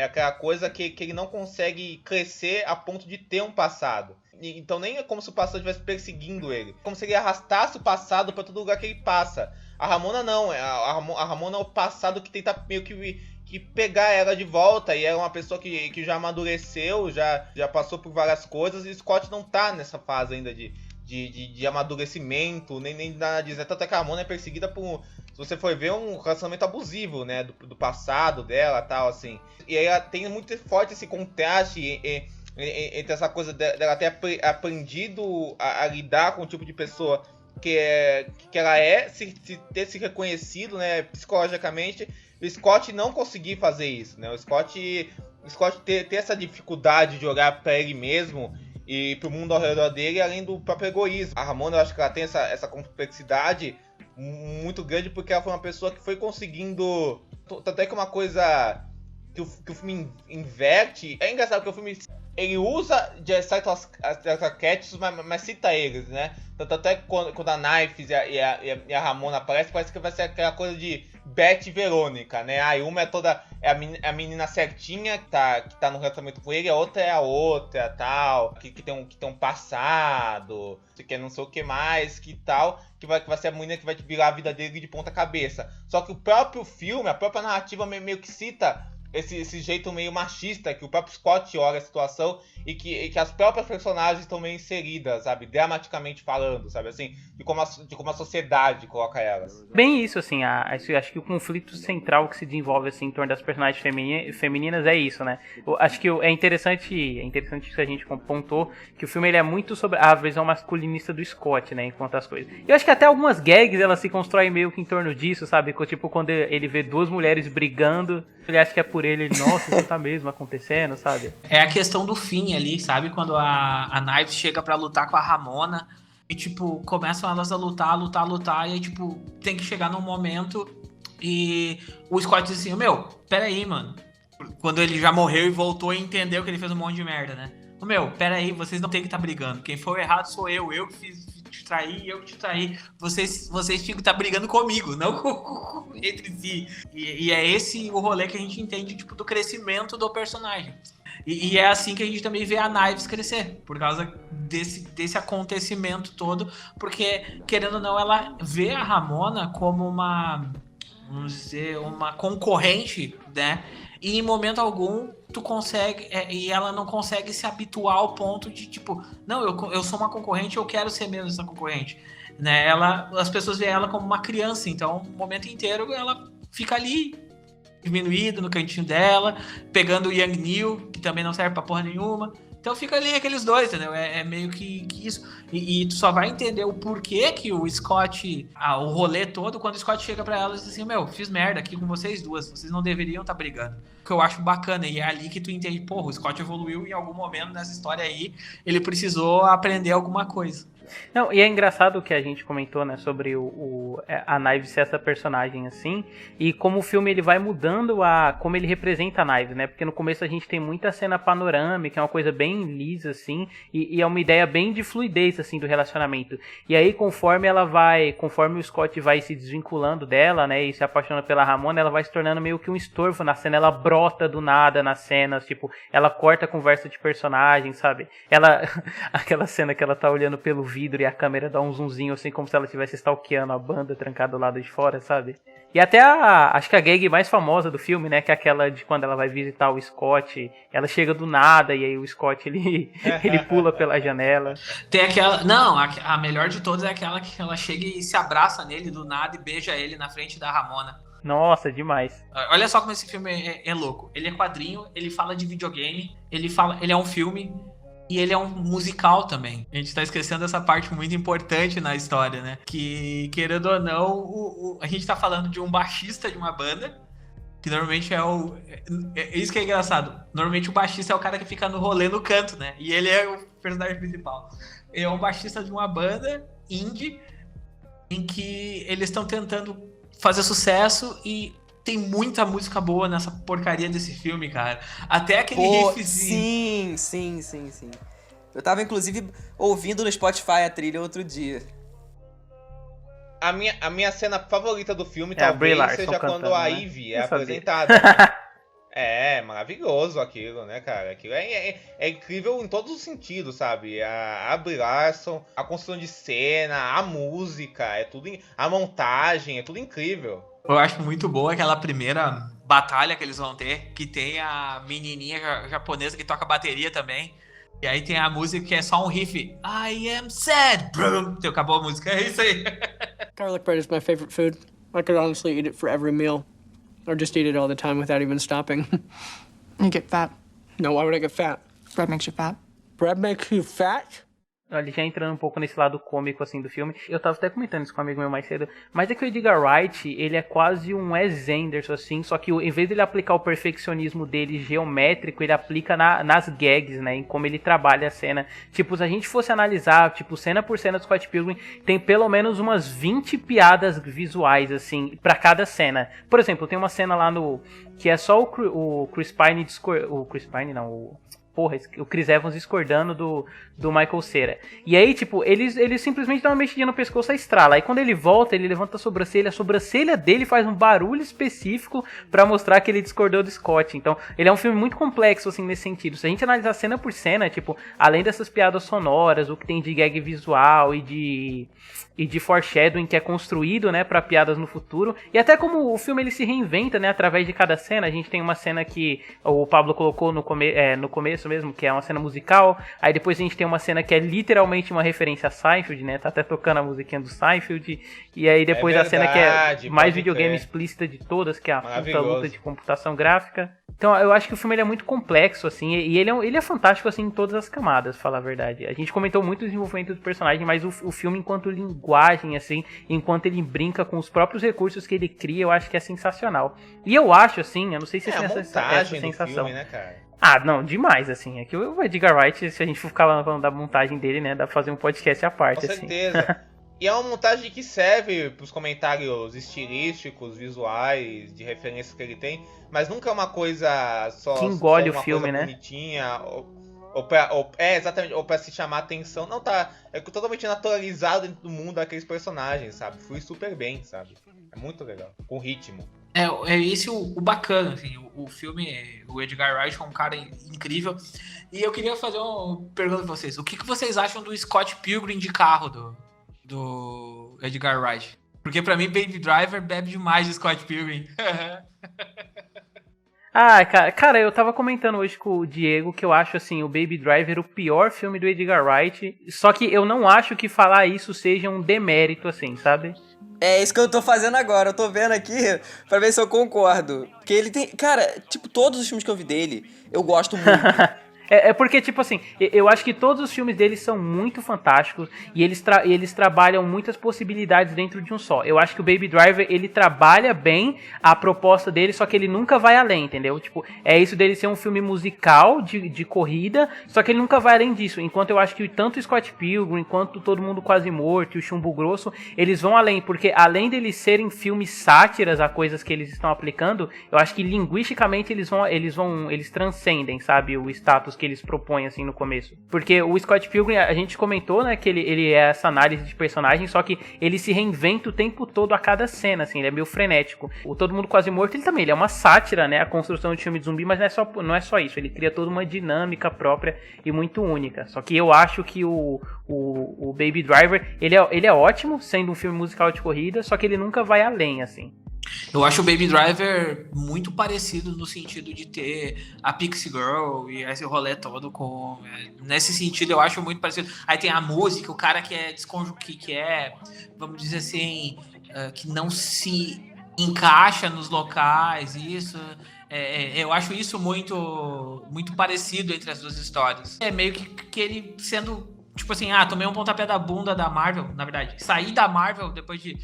aquela coisa que ele não consegue crescer a ponto de ter um passado. Então nem é como se o passado estivesse perseguindo ele. Como se ele arrastasse o passado para todo lugar que ele passa. A Ramona não. A Ramona é o passado que tenta meio que pegar ela de volta. E ela é uma pessoa que já amadureceu, já passou por várias coisas. E o Scott não tá nessa fase ainda de amadurecimento, nem nada disso. Tanto é que a Ramona é perseguida por... Se você for ver, um relacionamento abusivo, né? Do passado dela e tal, assim. E aí ela tem muito forte esse contraste entre essa coisa dela ter aprendido a lidar com o tipo de pessoa que ela é, ter se reconhecido, né, psicologicamente, o Scott não conseguir fazer isso, né, o Scott ter essa dificuldade de olhar para ele mesmo e para o mundo ao redor dele, além do próprio egoísmo. A Ramona, eu acho que ela tem essa complexidade muito grande porque ela foi uma pessoa que foi conseguindo, tanto é que uma coisa que o filme inverte, é engraçado que o filme ele usa de certos arquétipos, mas cita eles, né? Tanto é que quando a Knives e a Ramona aparecem, parece que vai ser aquela coisa de Beth e Verônica, né? Aí uma é a menina certinha que tá no relacionamento com ele, a outra é a outra, tal, que tem um passado, que não sei o que mais, que tal, que vai ser a menina que vai virar a vida dele de ponta cabeça. Só que o próprio filme, a própria narrativa meio que cita esse jeito meio machista que o próprio Scott olha a situação e que as próprias personagens estão meio inseridas, sabe? Dramaticamente falando, sabe? Assim, de como a sociedade coloca elas. Bem isso, assim, acho que o conflito central que se desenvolve assim, em torno das personagens femininas é isso, né? Acho que é interessante que a gente pontuou que o filme ele é muito sobre a visão masculinista do Scott, né? Enquanto as coisas. Eu acho que até algumas gags elas se constroem meio que em torno disso, sabe? Tipo, quando ele vê duas mulheres brigando, ele acha que é por ele, nossa, isso tá mesmo acontecendo, sabe? É a questão do fim ali, sabe? Quando a Knives chega pra lutar com a Ramona e, tipo, começam elas a lutar, e aí, tipo, tem que chegar num momento e o Scott diz assim, pera aí, mano. Quando ele já morreu e voltou e entendeu que ele fez um monte de merda, né? Pera aí, vocês não tem que estar brigando. Quem foi errado sou eu que te traí, eu que te traí. Vocês tinham que estar brigando comigo, não entre si. E é esse o rolê que a gente entende, tipo, do crescimento do personagem. E é assim que a gente também vê a Knives crescer, por causa desse acontecimento todo, porque, querendo ou não, ela vê a Ramona como uma concorrente, né? E em momento algum tu consegue, e ela não consegue se habituar ao ponto de tipo, não, eu sou uma concorrente, eu quero ser mesmo essa concorrente, né? As pessoas veem ela como uma criança, então o momento inteiro ela fica ali diminuída no cantinho dela, pegando o Young Neil, que também não serve pra porra nenhuma. Então fica ali aqueles dois, entendeu? É meio que isso. E tu só vai entender o porquê que o Scott, o rolê todo, quando o Scott chega pra ela e diz assim, fiz merda aqui com vocês duas, vocês não deveriam estar brigando. O que eu acho bacana, e é ali que tu entende, porra, o Scott evoluiu em algum momento nessa história aí, ele precisou aprender alguma coisa. Não, e é engraçado o que a gente comentou, né, sobre a Knives ser essa personagem assim, e como o filme ele vai mudando como ele representa a Knives, né, porque no começo a gente tem muita cena panorâmica, é uma coisa bem lisa, assim, e é uma ideia bem de fluidez, assim, do relacionamento. E aí, conforme o Scott vai se desvinculando dela, né, e se apaixonando pela Ramona, ela vai se tornando meio que um estorvo na cena, ela brota do nada nas cenas, tipo, ela corta a conversa de personagem, sabe? Aquela cena que ela tá olhando pelo vidro e a câmera dá um zoomzinho, assim, como se ela estivesse stalkeando a banda trancada do lado de fora, sabe? E até acho que a gag mais famosa do filme, né, que é aquela de quando ela vai visitar o Scott, ela chega do nada e aí o Scott, ele pula pela janela. Tem aquela... Não, a melhor de todas é aquela que ela chega e se abraça nele do nada e beija ele na frente da Ramona. Nossa, demais. Olha só como esse filme é louco. Ele é quadrinho, ele fala de videogame, ele é um filme e ele é um musical também. A gente tá esquecendo essa parte muito importante na história, né? Que, querendo ou não, a gente tá falando de um baixista de uma banda, que normalmente é isso que é engraçado. Normalmente o baixista é o cara que fica no rolê no canto, né? E ele é o personagem principal. Ele é um baixista de uma banda indie em que eles estão tentando fazer sucesso e tem muita música boa nessa porcaria desse filme, cara. Até aquele riffzinho. Sim. Eu tava, inclusive, ouvindo no Spotify a trilha outro dia. A minha cena favorita do filme a Brie talvez Larson seja quando cantando, a né? Ivy é Eu sabia. apresentada. É maravilhoso aquilo, né, cara? Aquilo é incrível em todos os sentidos, sabe? A Brie Larson, a construção de cena, a música, a montagem, é tudo incrível. Eu acho muito boa aquela primeira batalha que eles vão ter, que tem a menininha japonesa que toca bateria também. E aí tem a música que é só um riff. I am sad. Brum. Acabou a música, é isso aí. Garlic bread is my favorite food. I could honestly eat it for every meal. Or just eat it all the time without even stopping. You get fat. No, why would I get fat? Bread makes you fat. Bread makes you fat? Olha, já entrando um pouco nesse lado cômico, assim, do filme. Eu tava até comentando isso com um amigo meu mais cedo. Mas é que o Edgar Wright, ele é quase um Wes Anderson, assim. Só que em vez de ele aplicar o perfeccionismo dele geométrico, ele aplica nas gags, né? Em como ele trabalha a cena. Tipo, se a gente fosse analisar, tipo, cena por cena do Scott Pilgrim, tem pelo menos umas 20 piadas visuais, assim, pra cada cena. Por exemplo, tem uma cena lá que é só o Chris Pine o Chris Pine não, o Chris Evans discordando do Michael Cera. E aí, tipo, ele simplesmente dá uma mexidinha no pescoço e estrala. Aí quando ele volta, ele levanta a sobrancelha dele faz um barulho específico pra mostrar que ele discordou do Scott. Então, ele é um filme muito complexo, assim, nesse sentido. Se a gente analisar cena por cena, tipo, além dessas piadas sonoras, o que tem de gag visual e de foreshadowing que é construído, né, pra piadas no futuro. E até como o filme ele se reinventa, né, através de cada cena. A gente tem uma cena que o Pablo colocou no começo mesmo, que é uma cena musical. Aí depois a gente tem uma cena que é literalmente uma referência a Seinfeld, né, tá até tocando a musiquinha do Seinfeld. E aí depois a cena que é mais videogame explícita de todas, que é a puta luta de computação gráfica. Então eu acho que o filme ele é muito complexo, assim, e ele é fantástico, assim, em todas as camadas, pra falar a verdade. A gente comentou muito o desenvolvimento do personagem, mas o filme, enquanto linguagem, assim, enquanto ele brinca com os próprios recursos que ele cria, eu acho que é sensacional. E eu acho, assim, eu não sei se você tem essa sensação. Filme, né, cara? Ah, não, demais, assim. É que o Edgar Wright, se a gente for ficar falando da montagem dele, né, dá pra fazer um podcast à parte, Com assim. certeza. E é uma montagem que serve pros comentários estilísticos, visuais, de referências que ele tem, mas nunca é uma coisa só que engole só o filme, né? Bonitinha, exatamente, ou pra se chamar atenção. Não, tá, é totalmente naturalizado dentro do mundo daqueles personagens, sabe? Flui super bem, sabe? É muito legal, com ritmo. É esse o bacana, assim, o filme, o Edgar Wright é um cara incrível. E eu queria fazer uma pergunta pra vocês. O que vocês acham do Scott Pilgrim de carro do Edgar Wright? Porque pra mim, Baby Driver bebe demais de Scott Pilgrim. Ah, cara, eu tava comentando hoje com o Diego que eu acho, assim, o Baby Driver o pior filme do Edgar Wright. Só que eu não acho que falar isso seja um demérito, assim, sabe? É isso que eu tô fazendo agora. Eu tô vendo aqui pra ver se eu concordo. Porque ele tem... Cara, tipo, todos os filmes que eu vi dele, eu gosto muito. É porque, tipo assim, eu acho que todos os filmes deles são muito fantásticos e eles trabalham muitas possibilidades dentro de um só. Eu acho que o Baby Driver, ele trabalha bem a proposta dele, só que ele nunca vai além, entendeu? Tipo, é isso dele ser um filme musical de corrida, só que ele nunca vai além disso. Enquanto eu acho que tanto o Scott Pilgrim, quanto Todo Mundo Quase Morto e o Chumbo Grosso, eles vão além, porque além deles serem filmes sátiras a coisas que eles estão aplicando, eu acho que linguisticamente eles transcendem, sabe, o status que eles propõem, assim, no começo. Porque o Scott Pilgrim, a gente comentou, né, que ele é essa análise de personagem, só que ele se reinventa o tempo todo a cada cena, assim, ele é meio frenético. O Todo Mundo Quase Morto, ele é uma sátira, né, a construção de filme de zumbi, mas não é só isso, ele cria toda uma dinâmica própria e muito única. Só que eu acho que o Baby Driver, ele é ótimo, sendo um filme musical de corrida, só que ele nunca vai além, assim. Eu acho o Baby Driver muito parecido no sentido de ter a Pixie Girl e esse rolê todo com... Nesse sentido, eu acho muito parecido. Aí tem a música, o cara que é que é, vamos dizer assim, que não se encaixa nos locais, isso... eu acho isso muito, muito parecido entre as duas histórias. É meio que ele sendo, tipo assim, tomei um pontapé da bunda da Marvel, na verdade. Saí da Marvel depois de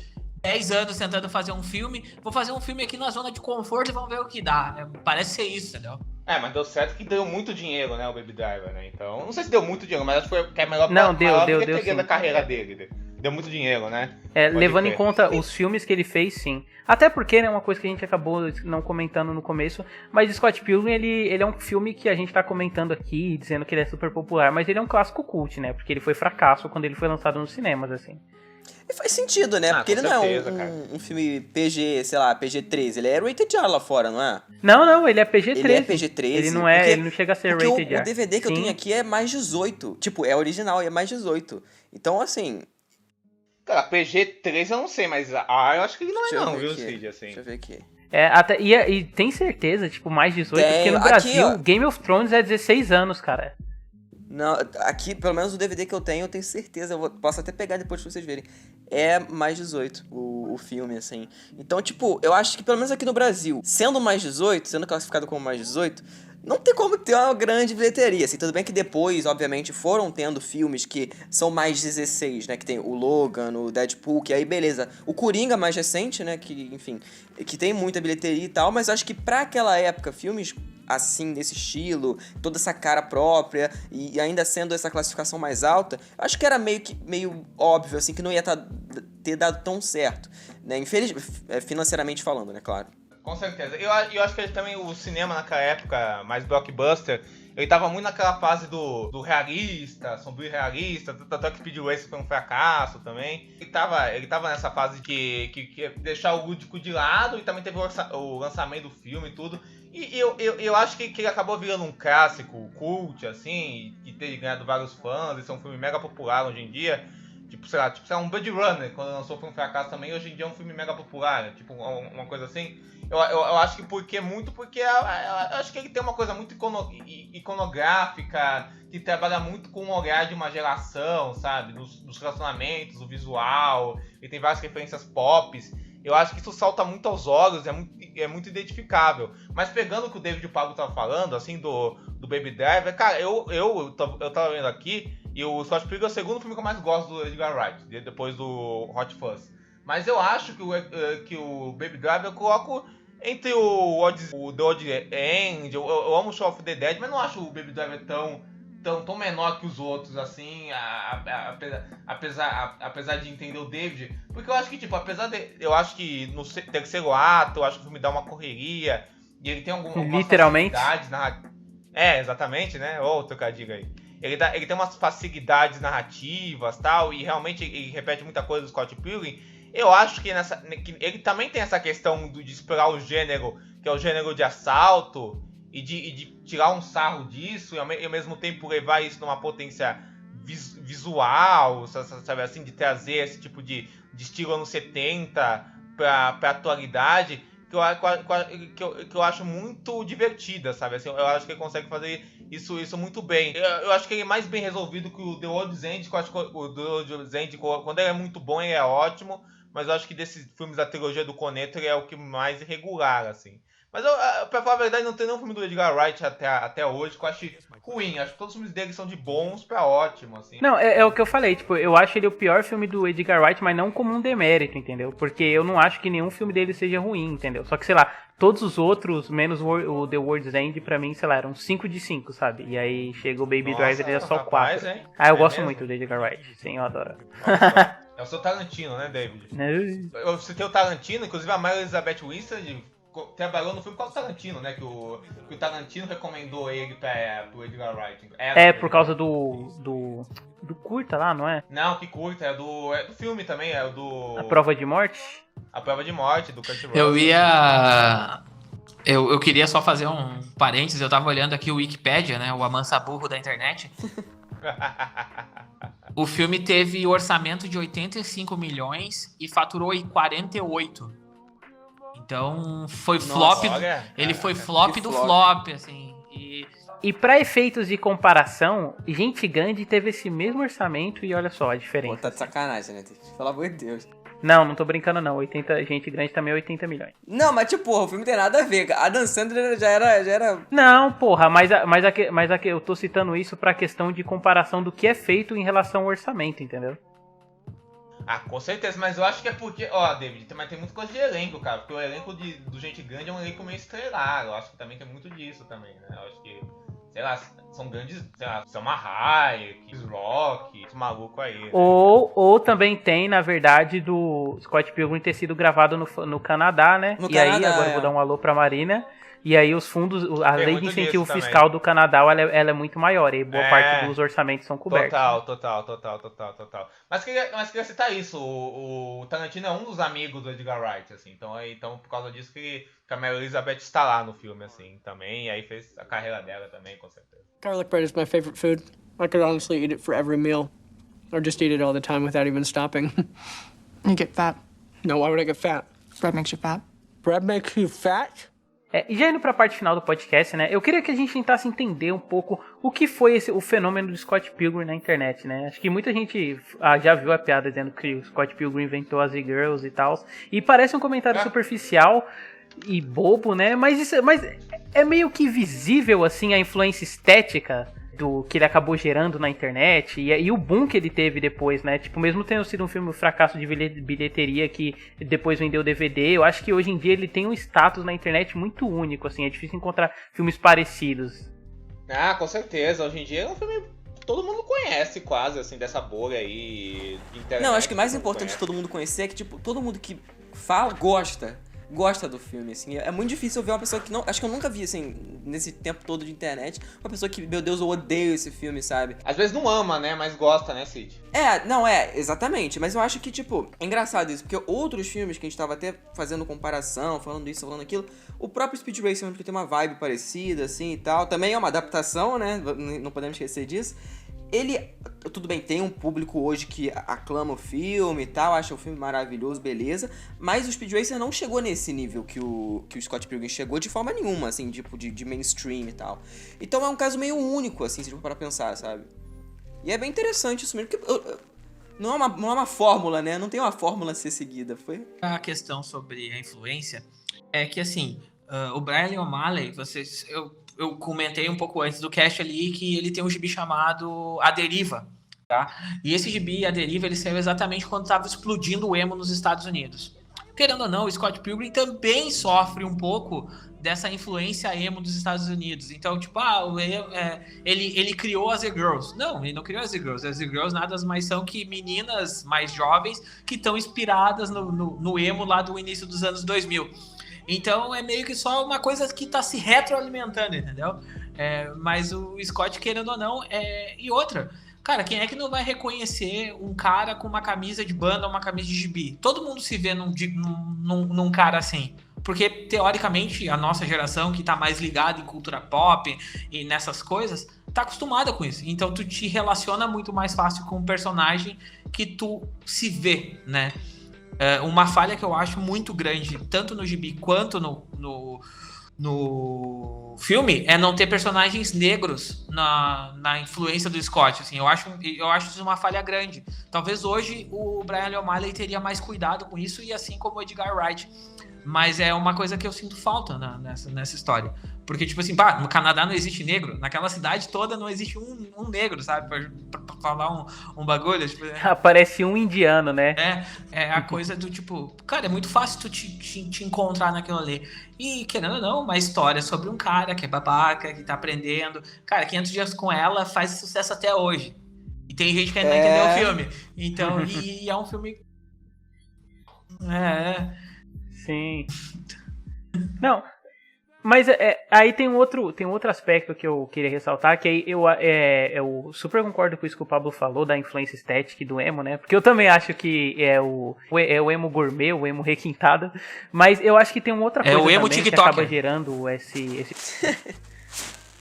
10 anos tentando fazer um filme, vou fazer um filme aqui na zona de conforto e vamos ver o que dá. Parece ser isso, entendeu? Mas deu certo que deu muito dinheiro, né, o Baby Driver, né? Então, não sei se deu muito dinheiro, mas acho que foi a melhor deu da carreira dele. Deu muito dinheiro, né? Levando em conta os filmes que ele fez, sim. Até porque, né, uma coisa que a gente acabou não comentando no começo, mas Scott Pilgrim, ele é um filme que a gente tá comentando aqui, dizendo que ele é super popular, mas ele é um clássico cult, né? Porque ele foi fracasso quando ele foi lançado nos cinemas, assim. E faz sentido, né? Porque ele certeza, não é um filme PG, sei lá, PG-13. Ele é rated R lá fora, não é? Não, ele é PG-13. Ele é PG-13. Ele não chega a ser rated R. O DVD que eu tenho aqui é mais 18. Tipo, é original e é mais 18. Então, assim... Cara, PG-13 eu não sei, mas eu acho que ele não é não, viu, Cid, assim. Deixa eu ver aqui. E tem certeza, tipo, mais 18? Porque no Brasil, aqui, Game of Thrones é 16 anos, cara. Não, aqui, pelo menos o DVD que eu tenho certeza, posso até pegar depois pra vocês verem. É mais 18 o filme, assim. Então, tipo, eu acho que pelo menos aqui no Brasil, sendo mais 18, sendo classificado como mais 18, não tem como ter uma grande bilheteria, assim. Tudo bem que depois, obviamente, foram tendo filmes que são mais 16, né? Que tem o Logan, o Deadpool, que aí, beleza. O Coringa mais recente, né? Que, enfim, que tem muita bilheteria e tal, mas acho que pra aquela época, filmes assim, desse estilo, toda essa cara própria, e ainda sendo essa classificação mais alta, acho que era meio óbvio, assim, que não ia ter dado tão certo, né? Financeiramente falando, né, claro. Com certeza. Eu acho que também o cinema naquela época, mais blockbuster, ele tava muito naquela fase do realista, sombrio realista, tanto que Speed Racer foi um fracasso também. Ele tava nessa fase que deixar o lúdico de lado, e também teve o lançamento do filme e tudo. E eu acho que ele acabou virando um clássico, cult, assim, e ter ganhado vários fãs, esse é um filme mega popular hoje em dia. Tipo, sei lá, um Blade Runner, quando lançou foi um fracasso também, hoje em dia é um filme mega popular, tipo, uma coisa assim. Eu acho que porque eu acho que ele tem uma coisa muito iconográfica, que trabalha muito com o olhar de uma geração, sabe? Nos relacionamentos, o visual, e tem várias referências pop. Eu acho que isso salta muito aos olhos, é muito identificável. Mas pegando o que o David e o Pablo tava falando, assim, do Baby Driver, cara, eu tava vendo aqui, e o Scott Pilgrim é o segundo filme que eu mais gosto do Edgar Wright, depois do Hot Fuzz. Mas eu acho que o Baby Driver eu coloco entre The Odd End, eu amo o Shaun of the Dead, mas não acho o Baby Driver tão menor que os outros, assim, apesar de entender o David. Porque eu acho que, tipo, eu acho que no terceiro ato, eu acho que o filme dá uma correria, e ele tem algumas literalmente facilidades narrativas. exatamente, né? Trocadilho aí. Ele tem umas facilidades narrativas, tal, e realmente ele repete muita coisa do Scott Pilgrim. Eu acho que ele também tem essa questão de explorar o gênero, que é o gênero de assalto, e de tirar um sarro disso, e ao mesmo tempo levar isso numa potência visual, sabe assim, de trazer esse tipo de estilo anos 70 pra atualidade, que eu acho muito divertida, sabe? Assim, eu acho que ele consegue fazer isso muito bem. Eu acho que ele é mais bem resolvido que o The World's End, que eu acho que o The World's End, quando ele é muito bom, ele é ótimo, mas eu acho que desses filmes da trilogia do Cornetto, ele é o que mais irregular, assim. Mas pra falar a verdade, não tem nenhum filme do Edgar Wright até hoje que eu acho ruim. Acho que todos os filmes dele são de bons pra ótimo, assim. Não, é o que eu falei, tipo, eu acho ele o pior filme do Edgar Wright, mas não como um demérito, entendeu? Porque eu não acho que nenhum filme dele seja ruim, entendeu? Só que, sei lá, todos os outros, menos o The World's End, pra mim, sei lá, eram 5 de 5, sabe? E aí chega o Baby Driver e é só 4. Hein? Eu gosto mesmo? muito do Edgar Wright, sim, eu adoro. Nossa, é o seu Tarantino, né, David? Eu citei o Tarantino, inclusive a Mary Elizabeth Winstead trabalhou no filme com o Tarantino, né? Que o Tarantino recomendou ele pro Edgar Wright. Por causa do curta lá, não é? Não, que curta, é do filme também, é o do... A Prova de Morte? A Prova de Morte, do Kurt Russell. Eu queria só fazer um parênteses, eu tava olhando aqui o Wikipedia, né? O amansa burro da internet. O filme teve orçamento de 85 milhões e faturou em 48. Então foi flop. Ele foi flop do flop, assim. E pra efeitos de comparação, Gente Grande teve esse mesmo orçamento e olha só a diferença. Pô, tá de sacanagem, né? Pelo amor de Deus. Não tô brincando não. Gente Grande também é 80 milhões. Não, mas tipo, porra, o filme tem nada a ver. A Dan Sandler já era... Não, porra, mas eu tô citando isso pra questão de comparação do que é feito em relação ao orçamento, entendeu? Ah, com certeza, mas eu acho que é porque... Ó, David, mas tem muita coisa de elenco, cara. Porque o elenco do Gente Grande é um elenco meio estrelado. Eu acho que também tem muito disso também, né? Eu acho que, sei lá, são grandes... Sei lá, Salma Hayek, Chris Rock, esse maluco aí. Né? Ou também tem, na verdade, do Scott Pilgrim ter sido gravado no Canadá, né? No e Canadá, aí, agora eu vou dar um alô pra Marina. E aí os fundos, a lei de incentivo fiscal do Canadá, ela é muito maior. E boa parte dos orçamentos são cobertos. Total. Mas queria citar isso. O Tarantino é um dos amigos do Edgar Wright, assim. Então por causa disso que a Mary Elizabeth está lá no filme, assim, também. E aí fez a carreira dela também, com certeza. Garlic bread is my favorite food. I could honestly eat it for every meal. Or just eat it all the time without even stopping. You get fat. No, why would I get fat? Bread makes you fat. Bread makes you fat? E já indo pra parte final do podcast, né? Eu queria que a gente tentasse entender um pouco o que foi o fenômeno do Scott Pilgrim na internet, né? Acho que muita gente já viu a piada dizendo que o Scott Pilgrim inventou as e-girls e tal. E parece um comentário superficial e bobo, né? Mas é meio que visível, assim, a influência estética do que ele acabou gerando na internet e o boom que ele teve depois, né? Tipo, mesmo tendo sido um filme fracasso de bilheteria que depois vendeu DVD, eu acho que hoje em dia ele tem um status na internet muito único, assim, é difícil encontrar filmes parecidos. Ah, com certeza, hoje em dia é um filme que todo mundo conhece quase, assim, dessa bolha aí de internet. Não, acho que o mais importante de todo mundo conhecer é que, tipo, todo mundo que fala gosta do filme, assim. É muito difícil eu ver uma pessoa que não... Acho que eu nunca vi, assim, nesse tempo todo de internet, uma pessoa que, meu Deus, eu odeio esse filme, sabe? Às vezes não ama, né? Mas gosta, né, Cid? Exatamente. Mas eu acho que, tipo, é engraçado isso, porque outros filmes que a gente tava até fazendo comparação, falando isso, falando aquilo, o próprio Speed Racer, que tem uma vibe parecida, assim, e tal, também é uma adaptação, né? Não podemos esquecer disso. Ele, tudo bem, tem um público hoje que aclama o filme e tal, acha o filme maravilhoso, beleza, mas o Speed Racer não chegou nesse nível que o Scott Pilgrim chegou de forma nenhuma, assim, tipo, de mainstream e tal. Então é um caso meio único, assim, se for para pensar, sabe? E é bem interessante isso mesmo, porque não é uma fórmula, né? Não tem uma fórmula a ser seguida, foi? A questão sobre a influência é que, assim, o Brian Lee O'Malley, eu comentei um pouco antes do cast ali que ele tem um gibi chamado A Deriva, tá? E esse gibi, A Deriva, ele saiu exatamente quando estava explodindo o emo nos Estados Unidos. Querendo ou não, o Scott Pilgrim também sofre um pouco dessa influência emo dos Estados Unidos. Então, tipo, ele criou as E-Girls. Não, ele não criou as E-Girls. As E-Girls nada mais são que meninas mais jovens que estão inspiradas no emo lá do início dos anos 2000. Então é meio que só uma coisa que tá se retroalimentando, entendeu? Mas o Scott, querendo ou não, e outra, cara, quem é que não vai reconhecer um cara com uma camisa de banda ou uma camisa de gibi? Todo mundo se vê num cara assim. Porque, teoricamente, a nossa geração, que tá mais ligada em cultura pop e nessas coisas, tá acostumada com isso. Então tu te relaciona muito mais fácil com um personagem que tu se vê, né? Uma falha que eu acho muito grande, tanto no gibi quanto no filme, é não ter personagens negros na influência do Scott. Assim, eu acho isso uma falha grande. Talvez hoje o Brian Lee O'Malley teria mais cuidado com isso, e assim como o Edgar Wright. Mas é uma coisa que eu sinto falta nessa história. Porque, tipo assim, pá, no Canadá não existe negro. Naquela cidade toda não existe um negro, sabe? Pra falar um bagulho. Tipo, Aparece um indiano, né? é a coisa do tipo... Cara, é muito fácil tu te encontrar naquilo ali. E, querendo ou não, uma história sobre um cara que é babaca, que tá aprendendo. Cara, 500 Dias com Ela faz sucesso até hoje. E tem gente que ainda não entendeu o filme. Então, e é um filme... Sim. Não, mas aí tem um outro aspecto que eu queria ressaltar, que aí eu super concordo com isso que o Pablo falou, da influência estética e do emo, né? Porque eu também acho que é o emo gourmet, o emo requintado, mas eu acho que tem uma outra coisa o emo também que TikToker. acaba gerando esse...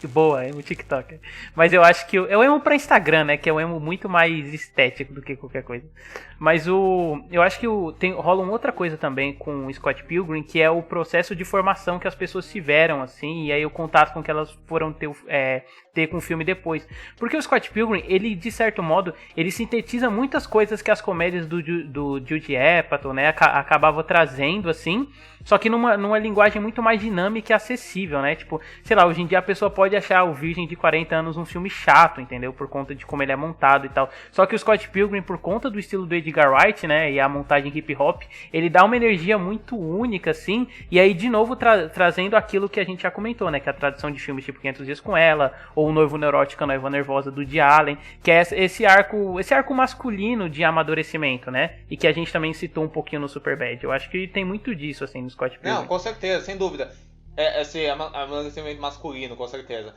Boa, emo TikTok. Mas eu acho que é o emo pra Instagram, né? Que é o emo muito mais estético do que qualquer coisa. Mas eu acho que rola uma outra coisa também com o Scott Pilgrim, que é o processo de formação que as pessoas tiveram, assim, e aí o contato com que elas foram ter com o filme depois. Porque o Scott Pilgrim, ele, de certo modo, ele sintetiza muitas coisas que as comédias do Judd Apatow, né, acabavam trazendo, assim, só que numa linguagem muito mais dinâmica e acessível, né? Tipo, sei lá, hoje em dia a pessoa pode achar o Virgem de 40 Anos um filme chato, entendeu? Por conta de como ele é montado e tal. Só que o Scott Pilgrim, por conta do estilo do Edgar Wright, né, e a montagem hip hop, ele dá uma energia muito única, assim, e aí de novo trazendo aquilo que a gente já comentou, né, que é a tradição de filmes tipo 500 Dias com Ela, ou O Noivo Neurótico, a Noiva Nervosa, do Woody Allen, que é esse arco masculino de amadurecimento, né, e que a gente também citou um pouquinho no Superbad. Eu acho que tem muito disso, assim, no Scott Pilgrim. Não, com certeza, sem dúvida. Esse amadurecimento masculino, com certeza.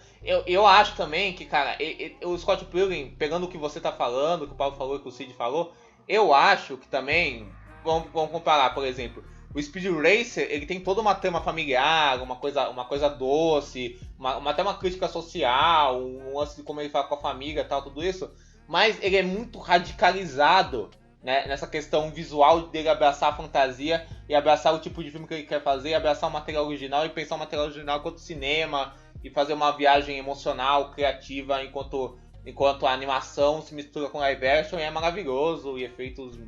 Eu acho também que, cara, o Scott Pilgrim, pegando o que você tá falando, o que o Paulo falou, o que o Cid falou, eu acho que também, vamos comparar, por exemplo, o Speed Racer, ele tem toda uma trama familiar, uma coisa doce, até uma crítica social, um lance de como ele fala com a família e tal, tudo isso, mas ele é muito radicalizado, né, nessa questão visual dele abraçar a fantasia e abraçar o tipo de filme que ele quer fazer, abraçar o material original e pensar o material original enquanto cinema e fazer uma viagem emocional, criativa, enquanto a animação se mistura com live action, e é maravilhoso, e efeitos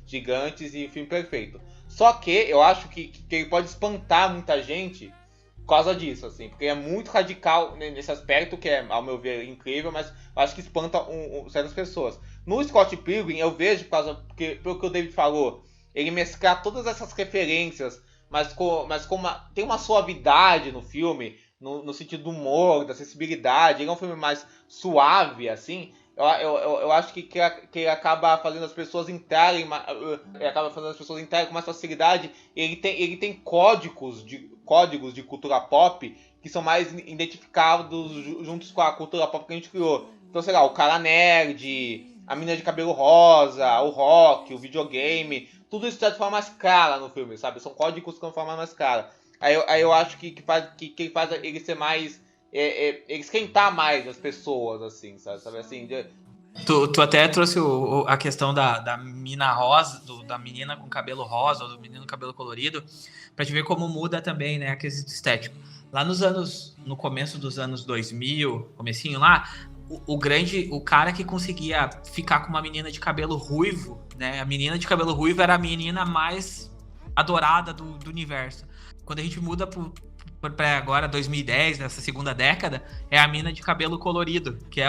gigantes e filme perfeito. Só que eu acho que ele pode espantar muita gente por causa disso, assim, porque é muito radical nesse aspecto, que é, ao meu ver, incrível, mas eu acho que espanta certas pessoas. No Scott Pilgrim, eu vejo, pelo que o David falou, ele mesclar todas essas referências, mas tem uma suavidade no filme, no sentido do humor, da sensibilidade. Ele é um filme mais suave, assim. Eu acho que acaba fazendo as pessoas entrarem com mais facilidade. Ele tem códigos de cultura pop que são mais identificados juntos com a cultura pop que a gente criou. Então, sei lá, o cara nerd, a menina de cabelo rosa, o rock, o videogame, tudo isso está de forma mais clara no filme, sabe? São códigos de forma mais clara. Aí eu acho que faz ele ser mais... ele esquentar mais as pessoas, assim, sabe? Assim, Tu até trouxe a questão da mina rosa, da menina com cabelo rosa, ou do menino com cabelo colorido, pra te ver como muda também, né, a quesito estético. Lá no começo dos anos 2000, comecinho lá, o cara que conseguia ficar com uma menina de cabelo ruivo, né, a menina de cabelo ruivo era a menina mais adorada do universo. Quando a gente muda pra agora, 2010, nessa segunda década, é a mina de cabelo colorido, que é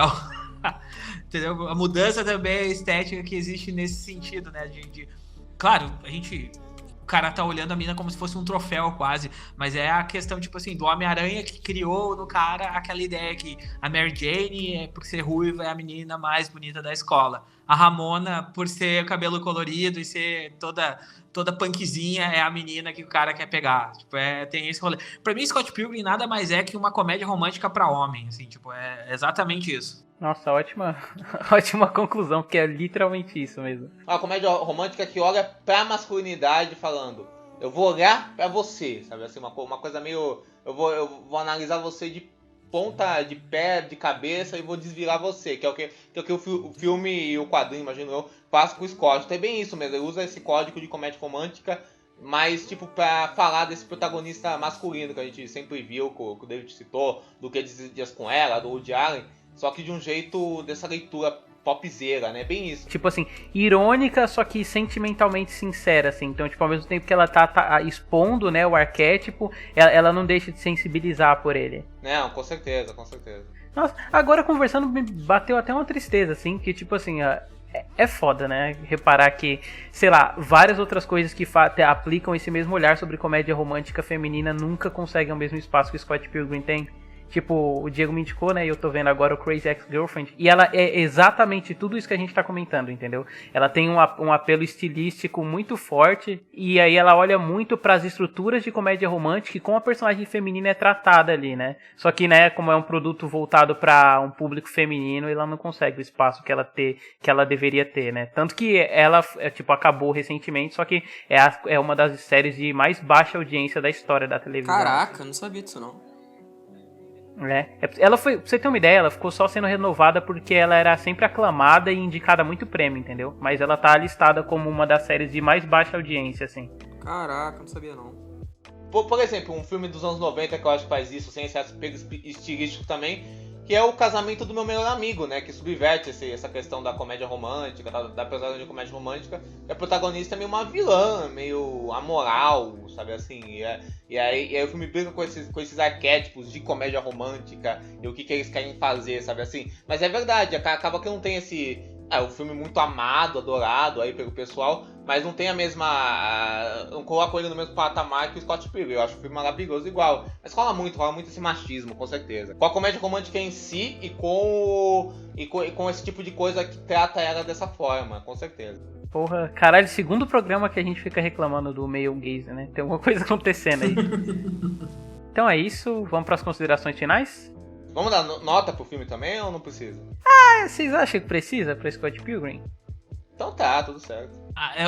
entendeu? A mudança também estética que existe nesse sentido, né? Claro, o cara tá olhando a mina como se fosse um troféu quase, mas é a questão, tipo assim, do Homem-Aranha que criou no cara aquela ideia que a Mary Jane, por ser ruiva, é a menina mais bonita da escola. A Ramona, por ser cabelo colorido e ser toda punkzinha, é a menina que o cara quer pegar. Tipo, tem esse rolê. Pra mim, Scott Pilgrim nada mais é que uma comédia romântica pra homem, assim, tipo, é exatamente isso. Nossa, ótima conclusão, que é literalmente isso mesmo. Uma comédia romântica que olha pra masculinidade falando, eu vou olhar pra você, sabe? Assim, uma coisa meio... Eu vou analisar você de ponta de pé, de cabeça, e vou desvirar você, que é o que o filme e o quadrinho, imagino eu, faz com o Scott. Então é bem isso mesmo, ele usa esse código de comédia romântica, mas tipo pra falar desse protagonista masculino que a gente sempre viu, que o David citou, do que Dias com Ela, do Woody Allen, só que de um jeito dessa leitura popzera, né? Bem isso. Tipo assim, irônica, só que sentimentalmente sincera, assim. Então, tipo, ao mesmo tempo que ela tá expondo, né, o arquétipo, ela não deixa de sensibilizar por ele. Não, com certeza, com certeza. Nossa, agora conversando me bateu até uma tristeza, assim, que tipo assim, é foda, né? Reparar que, sei lá, várias outras coisas que aplicam esse mesmo olhar sobre comédia romântica feminina nunca conseguem o mesmo espaço que o Scott Pilgrim tem. Tipo, o Diego me indicou, né, e eu tô vendo agora o Crazy Ex-Girlfriend, e ela é exatamente tudo isso que a gente tá comentando, entendeu? Ela tem um apelo estilístico muito forte, e aí ela olha muito pras estruturas de comédia romântica e como a personagem feminina é tratada ali, né? Só que, né, como é um produto voltado pra um público feminino, ela não consegue o espaço que ela deveria ter, né? Tanto que ela, tipo, acabou recentemente, só que é uma das séries de mais baixa audiência da história da televisão. Caraca, não sabia disso não. Ela foi, pra você ter uma ideia, ela ficou só sendo renovada porque ela era sempre aclamada e indicada a muito prêmio, entendeu? Mas ela tá listada como uma das séries de mais baixa audiência, assim. Caraca, não sabia não. Por exemplo, um filme dos anos 90 que eu acho que faz isso, sem esse aspecto estilístico também, que é O Casamento do Meu Melhor Amigo, né? Que subverte essa questão da comédia romântica, da personagem de comédia romântica. E a protagonista é meio uma vilã, meio amoral, sabe assim? E aí o filme brinca com esses arquétipos de comédia romântica e o que eles querem fazer, sabe assim? Mas é verdade, acaba que não tem esse... É um filme muito amado, adorado aí pelo pessoal, mas não tem a mesma... não coloco ele no mesmo patamar que o Scott Pilgrim. Eu acho o filme maravilhoso igual. Mas rola muito esse machismo, com certeza. Com a comédia romântica em si e com esse tipo de coisa que trata ela dessa forma, com certeza. Porra, caralho, segundo programa que a gente fica reclamando do male gaze, né? Tem alguma coisa acontecendo aí. Então é isso, vamos pras considerações finais? Vamos dar nota pro filme também ou não precisa? Vocês acham que precisa pra Scott Pilgrim? Então tá, tudo certo.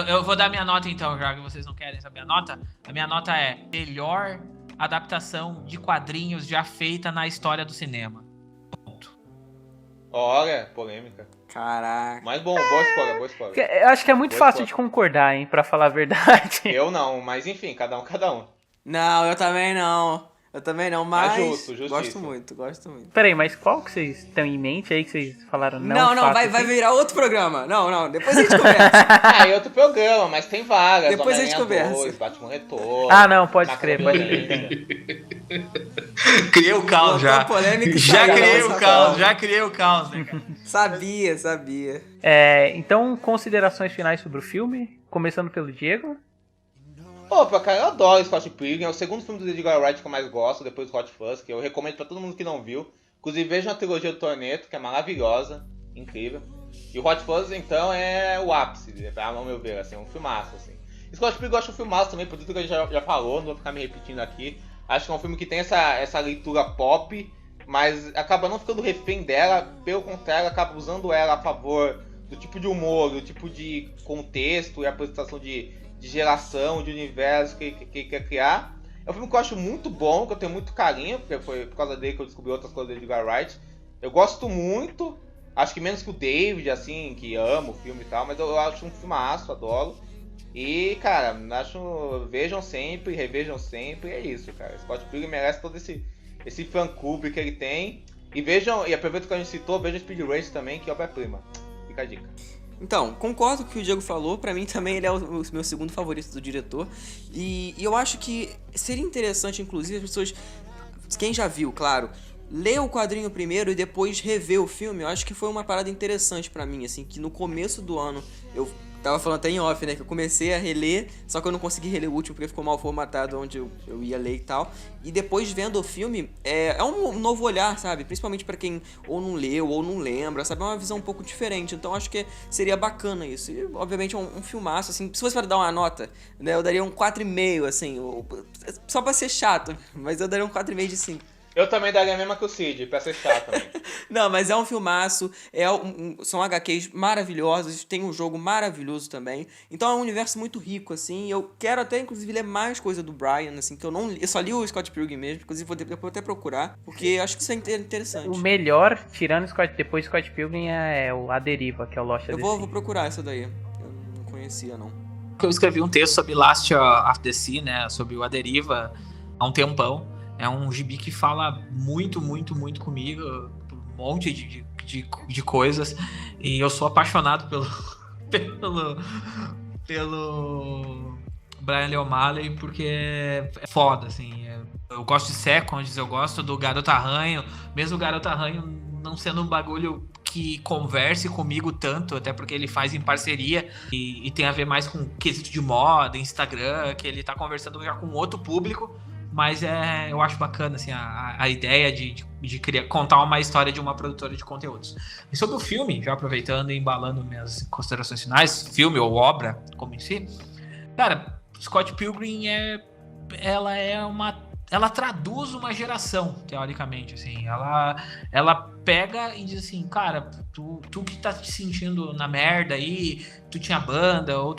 Eu vou dar minha nota então, já que vocês não querem saber a nota. A minha nota é melhor adaptação de quadrinhos já feita na história do cinema. Ponto. Olha, polêmica. Caraca. Mas bom, boa escolha. Eu acho que é muito fácil de concordar, hein, pra falar a verdade. Eu não, mas enfim, cada um. Não, eu também não. Mas justo. gosto muito. Peraí, mas qual que vocês estão em mente aí que vocês falaram não? Não, vai virar outro programa. Não, depois a gente conversa. É outro programa, mas tem várias. Depois a gente conversa. 2, Batman Retorno. Ah, não, pode escrever, pode Criei o caos já. Já criei o caos, né, cara? Sabia. Então, considerações finais sobre o filme, começando pelo Diego. Opa, cara, eu adoro Scott Pilgrim, é o segundo filme do Edgar Wright que eu mais gosto, depois do Hot Fuzz, que eu recomendo pra todo mundo que não viu. Inclusive vejam a trilogia do Torneto, que é maravilhosa, incrível. E o Hot Fuzz, então, é o ápice, ao meu ver, assim, é um filmaço, assim. Scott Pilgrim eu acho um filmaço também, por tudo que a gente já falou, não vou ficar me repetindo aqui. Acho que é um filme que tem essa leitura pop, mas acaba não ficando refém dela, pelo contrário, acaba usando ela a favor do tipo de humor, do tipo de contexto e apresentação de geração, de universo que quer criar. É um filme que eu acho muito bom, que eu tenho muito carinho, porque foi por causa dele que eu descobri outras coisas do Edgar Wright. Eu gosto muito, acho que menos que o David, assim, que amo o filme e tal, mas eu acho um filmaço, adoro. E, cara, vejam sempre, revejam sempre, é isso, cara. Scott Pilgrim merece todo esse fã-clube que ele tem. E vejam, e aproveito que a gente citou, vejam Speed Racer também, que é obra-prima. Fica a dica. Então, concordo com o que o Diego falou, pra mim também ele é o meu segundo favorito do diretor. E eu acho que seria interessante, inclusive, as pessoas, quem já viu, claro, ler o quadrinho primeiro e depois rever o filme. Eu acho que foi uma parada interessante pra mim, assim, que no começo do ano eu tava falando até em off, né, que eu comecei a reler, só que eu não consegui reler o último porque ficou mal formatado onde eu ia ler e tal. E depois vendo o filme, é um novo olhar, sabe? Principalmente pra quem ou não leu ou não lembra, sabe? É uma visão um pouco diferente. Então acho que seria bacana isso. E obviamente é um filmaço, assim. Se fosse para dar uma nota, né, eu daria um 4,5, assim. Só pra ser chato, mas eu daria um 4,5 de 5. Eu também daria a mesma que o Cid, pra ser chato também. Não, mas é um filmaço, são HQs maravilhosos, tem um jogo maravilhoso também. Então é um universo muito rico, assim. Eu quero até, inclusive, ler mais coisa do Brian, assim, que eu só li o Scott Pilgrim mesmo, inclusive vou até procurar, porque acho que isso é interessante. O melhor, tirando depois Scott Pilgrim, é o A Deriva, que é o Lost Eu vou procurar essa daí, eu não conhecia, não. Eu escrevi um texto sobre Last of the Sea, né, sobre o A Deriva, há um tempão. É um gibi que fala muito, muito, muito comigo, por monte de coisas. E eu sou apaixonado pelo Brian Lee O'Malley, porque é foda, assim. Eu gosto de Seconds, eu gosto do Garota Arranho, mesmo o Garota Arranho não sendo um bagulho que converse comigo tanto, até porque ele faz em parceria e tem a ver mais com quesito de moda, Instagram, que ele tá conversando já com outro público, mas eu acho bacana assim, a ideia de contar uma história de uma produtora de conteúdos. E sobre o filme, já aproveitando e embalando minhas considerações finais, filme ou obra, como em si, cara, Scott Pilgrim ela traduz uma geração, teoricamente, assim. Ela pega e diz assim, cara, tu que tá te sentindo na merda aí, tu tinha banda, ou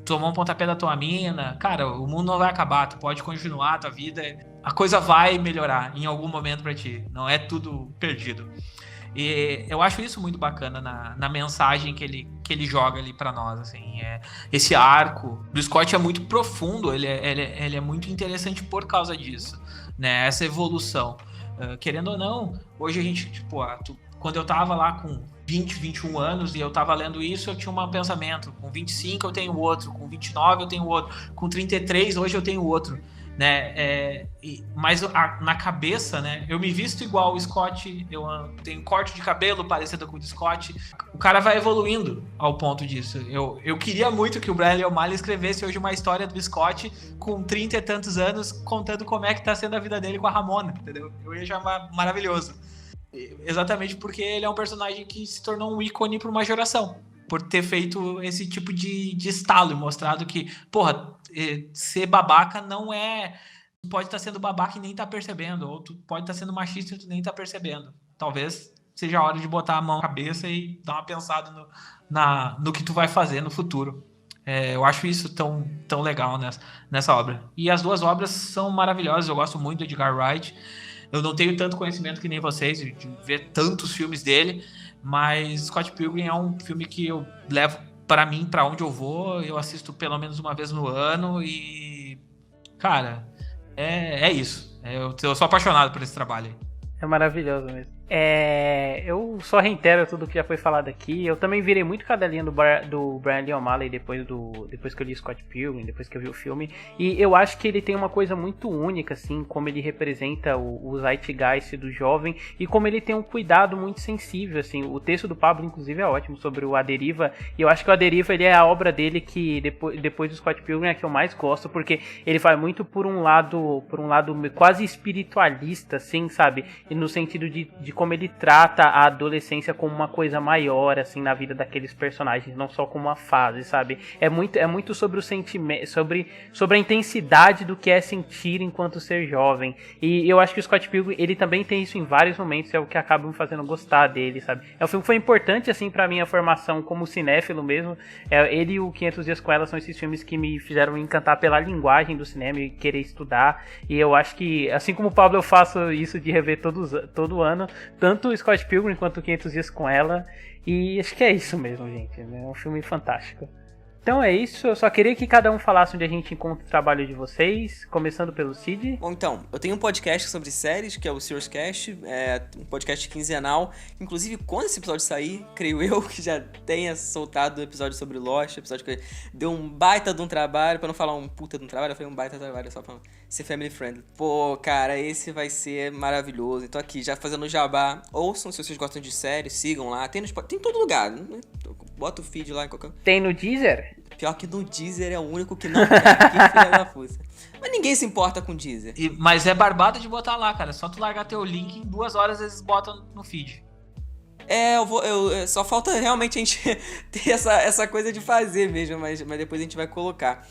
tomou um pontapé da tua mina, cara, o mundo não vai acabar, tu pode continuar a tua vida, a coisa vai melhorar em algum momento pra ti, não é tudo perdido. E eu acho isso muito bacana na mensagem que ele joga ali pra nós, assim. Esse arco do Scott é muito profundo, ele é muito interessante por causa disso, né? Essa evolução. Querendo ou não, hoje a gente, tipo, quando eu tava lá com 20, 21 anos e eu tava lendo isso, eu tinha um pensamento. Com 25 eu tenho outro, com 29 eu tenho outro, com 33 hoje eu tenho outro. Né? Mas na cabeça, né? Eu me visto igual o Scott, eu tenho corte de cabelo parecido com o Scott. O cara vai evoluindo ao ponto disso. Eu queria muito que o Brian Lee O'Malley escrevesse hoje uma história do Scott com 30 e tantos anos, contando como é que tá sendo a vida dele com a Ramona, entendeu? Eu ia achar maravilhoso. Exatamente porque ele é um personagem que se tornou um ícone para uma geração, por ter feito esse tipo de estalo e mostrado que, porra, ser babaca não é... Tu pode estar sendo babaca e nem tá percebendo, ou tu pode estar sendo machista e tu nem tá percebendo. Talvez seja a hora de botar a mão na cabeça e dar uma pensada no que tu vai fazer no futuro. Eu acho isso tão legal nessa obra. E as duas obras são maravilhosas, eu gosto muito do Edgar Wright. Eu não tenho tanto conhecimento que nem vocês, de ver tantos filmes dele, mas Scott Pilgrim é um filme que eu levo pra mim, pra onde eu vou, eu assisto pelo menos uma vez no ano e, cara, é isso. Eu sou apaixonado por esse trabalho aí. É maravilhoso mesmo. Eu só reitero tudo que já foi falado aqui. Eu também virei muito cadelinha do Brian Lee O'Malley depois que eu li Scott Pilgrim, depois que eu vi o filme. E eu acho que ele tem uma coisa muito única, assim, como ele representa o zeitgeist do jovem e como ele tem um cuidado muito sensível, assim. O texto do Pablo, inclusive, é ótimo sobre o A Deriva. E eu acho que o A Deriva ele é a obra dele que, depois do Scott Pilgrim, é a que eu mais gosto, porque ele vai muito por um lado quase espiritualista, assim, sabe? E no sentido de como ele trata a adolescência como uma coisa maior, assim, na vida daqueles personagens, não só como uma fase, sabe? É muito sobre o sentimento, sobre a intensidade do que é sentir enquanto ser jovem. E eu acho que o Scott Pilgrim, ele também tem isso em vários momentos, é o que acaba me fazendo gostar dele, sabe? É um filme que foi importante, assim, pra minha formação como cinéfilo mesmo. Ele e o 500 Dias com Ela são esses filmes que me fizeram encantar pela linguagem do cinema e querer estudar. E eu acho que, assim como o Pablo, eu faço isso de rever todo ano, tanto o Scott Pilgrim quanto 500 Dias com Ela. E acho que é isso mesmo, gente. É um filme fantástico. Então é isso, eu só queria que cada um falasse onde a gente encontra o trabalho de vocês, começando pelo Cid. Bom, então, eu tenho um podcast sobre séries, que é o Serious Cast, um podcast quinzenal. Inclusive, quando esse episódio sair, creio eu que já tenha soltado o episódio sobre Lost, episódio que deu um baita de um trabalho, pra não falar um puta de um trabalho, eu falei um baita de um trabalho só pra ser family friendly. Pô, cara, esse vai ser maravilhoso. Então aqui, já fazendo jabá, ouçam se vocês gostam de séries, sigam lá, tem em todo lugar, né? Bota o feed lá em qualquer... Tem no Deezer? Pior que no Deezer é o único que não tem, que filha da fuça. Mas ninguém se importa com Deezer. Mas é barbado de botar lá, cara. Só tu largar teu link, em 2 horas eles botam no feed. Só falta realmente a gente ter essa coisa de fazer mesmo, mas depois a gente vai colocar.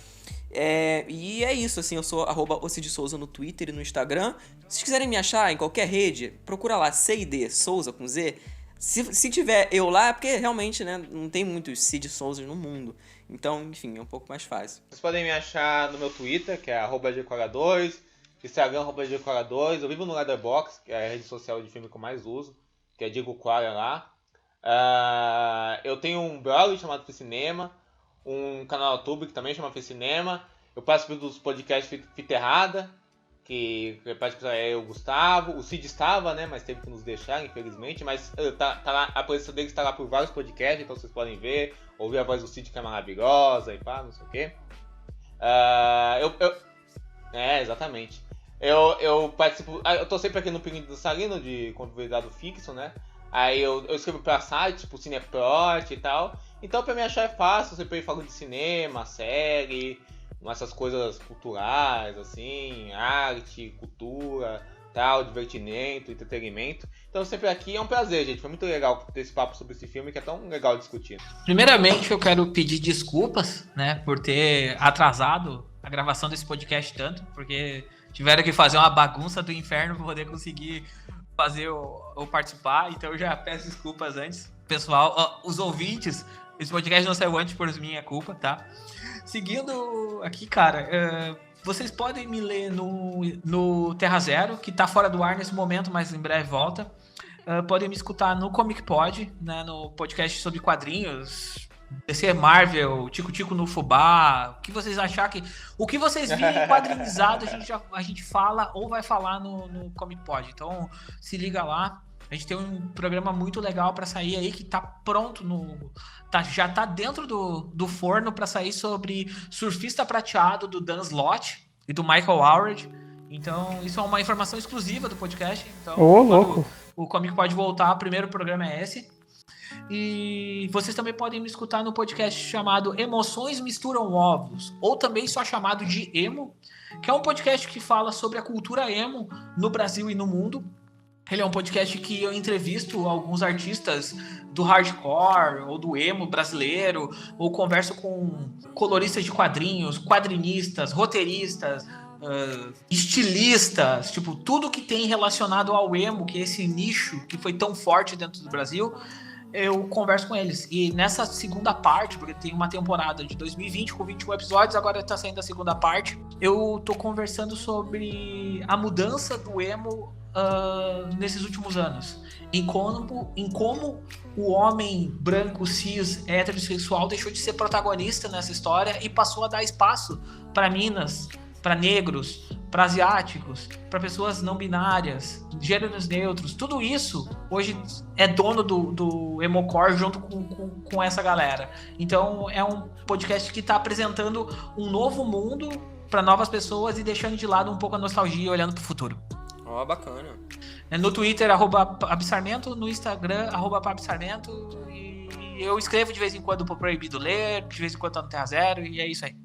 E é isso, assim, eu sou @OCideSouza no Twitter e no Instagram. Se vocês quiserem me achar em qualquer rede, procura lá CID, Souza com Z. Se tiver eu lá, é porque realmente, né, não tem muitos Cid Souza no mundo. Então, enfim, é um pouco mais fácil. Vocês podem me achar no meu Twitter, que é @Decora2, Instagram @Decora2. Eu vivo no Letterboxd, que é a rede social de filme que eu mais uso, que é Diego Quara lá. Eu tenho um blog chamado Fui Cinema, um canal no YouTube que também chama Fui Cinema. Eu participo dos podcasts Fita Errada, que é o Gustavo, o Cid estava, né, mas teve que nos deixar, infelizmente, mas tá lá, a presença dele está lá por vários podcasts, então vocês podem ver, ouvir a voz do Cid que é maravilhosa e pá, não sei o quê. Exatamente. Eu participo, eu tô sempre aqui no Pinguim do Salino, de convidado fixo, né, aí eu escrevo pra sites, tipo Cineplot e tal, então pra me achar é fácil, eu sempre falo de cinema, série, essas coisas culturais, assim, arte, cultura, tal, divertimento, entretenimento. Então sempre aqui é um prazer, gente. Foi muito legal ter esse papo sobre esse filme que é tão legal discutir. Primeiramente, eu quero pedir desculpas, né, por ter atrasado a gravação desse podcast tanto, porque tiveram que fazer uma bagunça do inferno para poder conseguir fazer ou participar. Então eu já peço desculpas antes. Pessoal, os ouvintes, esse podcast não saiu antes por minha culpa, tá? Seguindo aqui, cara, vocês podem me ler no Terra Zero, que tá fora do ar nesse momento, mas em breve volta. Podem me escutar no Comic Pod, né, no podcast sobre quadrinhos, DC Marvel, Tico-Tico no Fubá, o que vocês achar que... O que vocês virem quadrinizado, a gente fala ou vai falar no Comic Pod. Então, se liga lá. A gente tem um programa muito legal para sair aí, que tá pronto já tá dentro do forno para sair sobre Surfista Prateado do Dan Slott e do Michael Howard. Então, isso é uma informação exclusiva do podcast. Então, louco! O Comic pode voltar, o primeiro programa é esse. E vocês também podem me escutar no podcast chamado Emoções Misturam Ovos, ou também só chamado de Emo, que é um podcast que fala sobre a cultura emo no Brasil e no mundo. Ele é um podcast que eu entrevisto alguns artistas do hardcore ou do emo brasileiro, ou converso com coloristas de quadrinhos, quadrinistas, roteiristas, estilistas, tipo, tudo que tem relacionado ao emo, que é esse nicho que foi tão forte dentro do Brasil, eu converso com eles. E nessa segunda parte, porque tem uma temporada de 2020 com 21 episódios, agora tá saindo a segunda parte, eu tô conversando sobre a mudança do emo nesses últimos anos, em como o homem branco, cis, heterossexual deixou de ser protagonista nessa história e passou a dar espaço para minas, para negros, para asiáticos, para pessoas não binárias, gêneros neutros. Tudo isso hoje é dono do emocore junto com essa galera. Então é um podcast que está apresentando um novo mundo para novas pessoas e deixando de lado um pouco a nostalgia e olhando para o futuro. Bacana. No Twitter, @pabsarmento, no Instagram, @pabsarmento, e eu escrevo de vez em quando pro Proibido Ler, de vez em quando tá no Terra Zero, e é isso aí.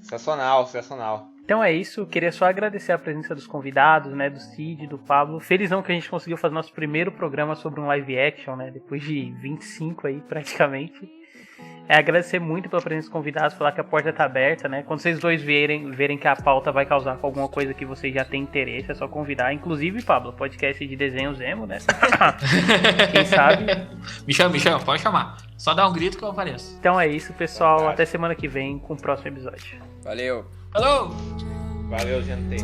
Sensacional, sensacional. Então é isso, queria só agradecer a presença dos convidados, né, do Cid, do Pablo. Felizão que a gente conseguiu fazer nosso primeiro programa sobre um live action, né, depois de 25 aí, praticamente. Agradecer muito pela presença dos convidados, falar que a porta tá aberta, né? Quando vocês dois verem que a pauta vai causar com alguma coisa que vocês já têm interesse, é só convidar. Inclusive, Pablo, podcast de desenhos emo, né? Quem sabe? Me chama, pode chamar. Só dá um grito que eu apareço. Então é isso, pessoal. Até semana que vem com o próximo episódio. Valeu. Alô! Valeu, gente.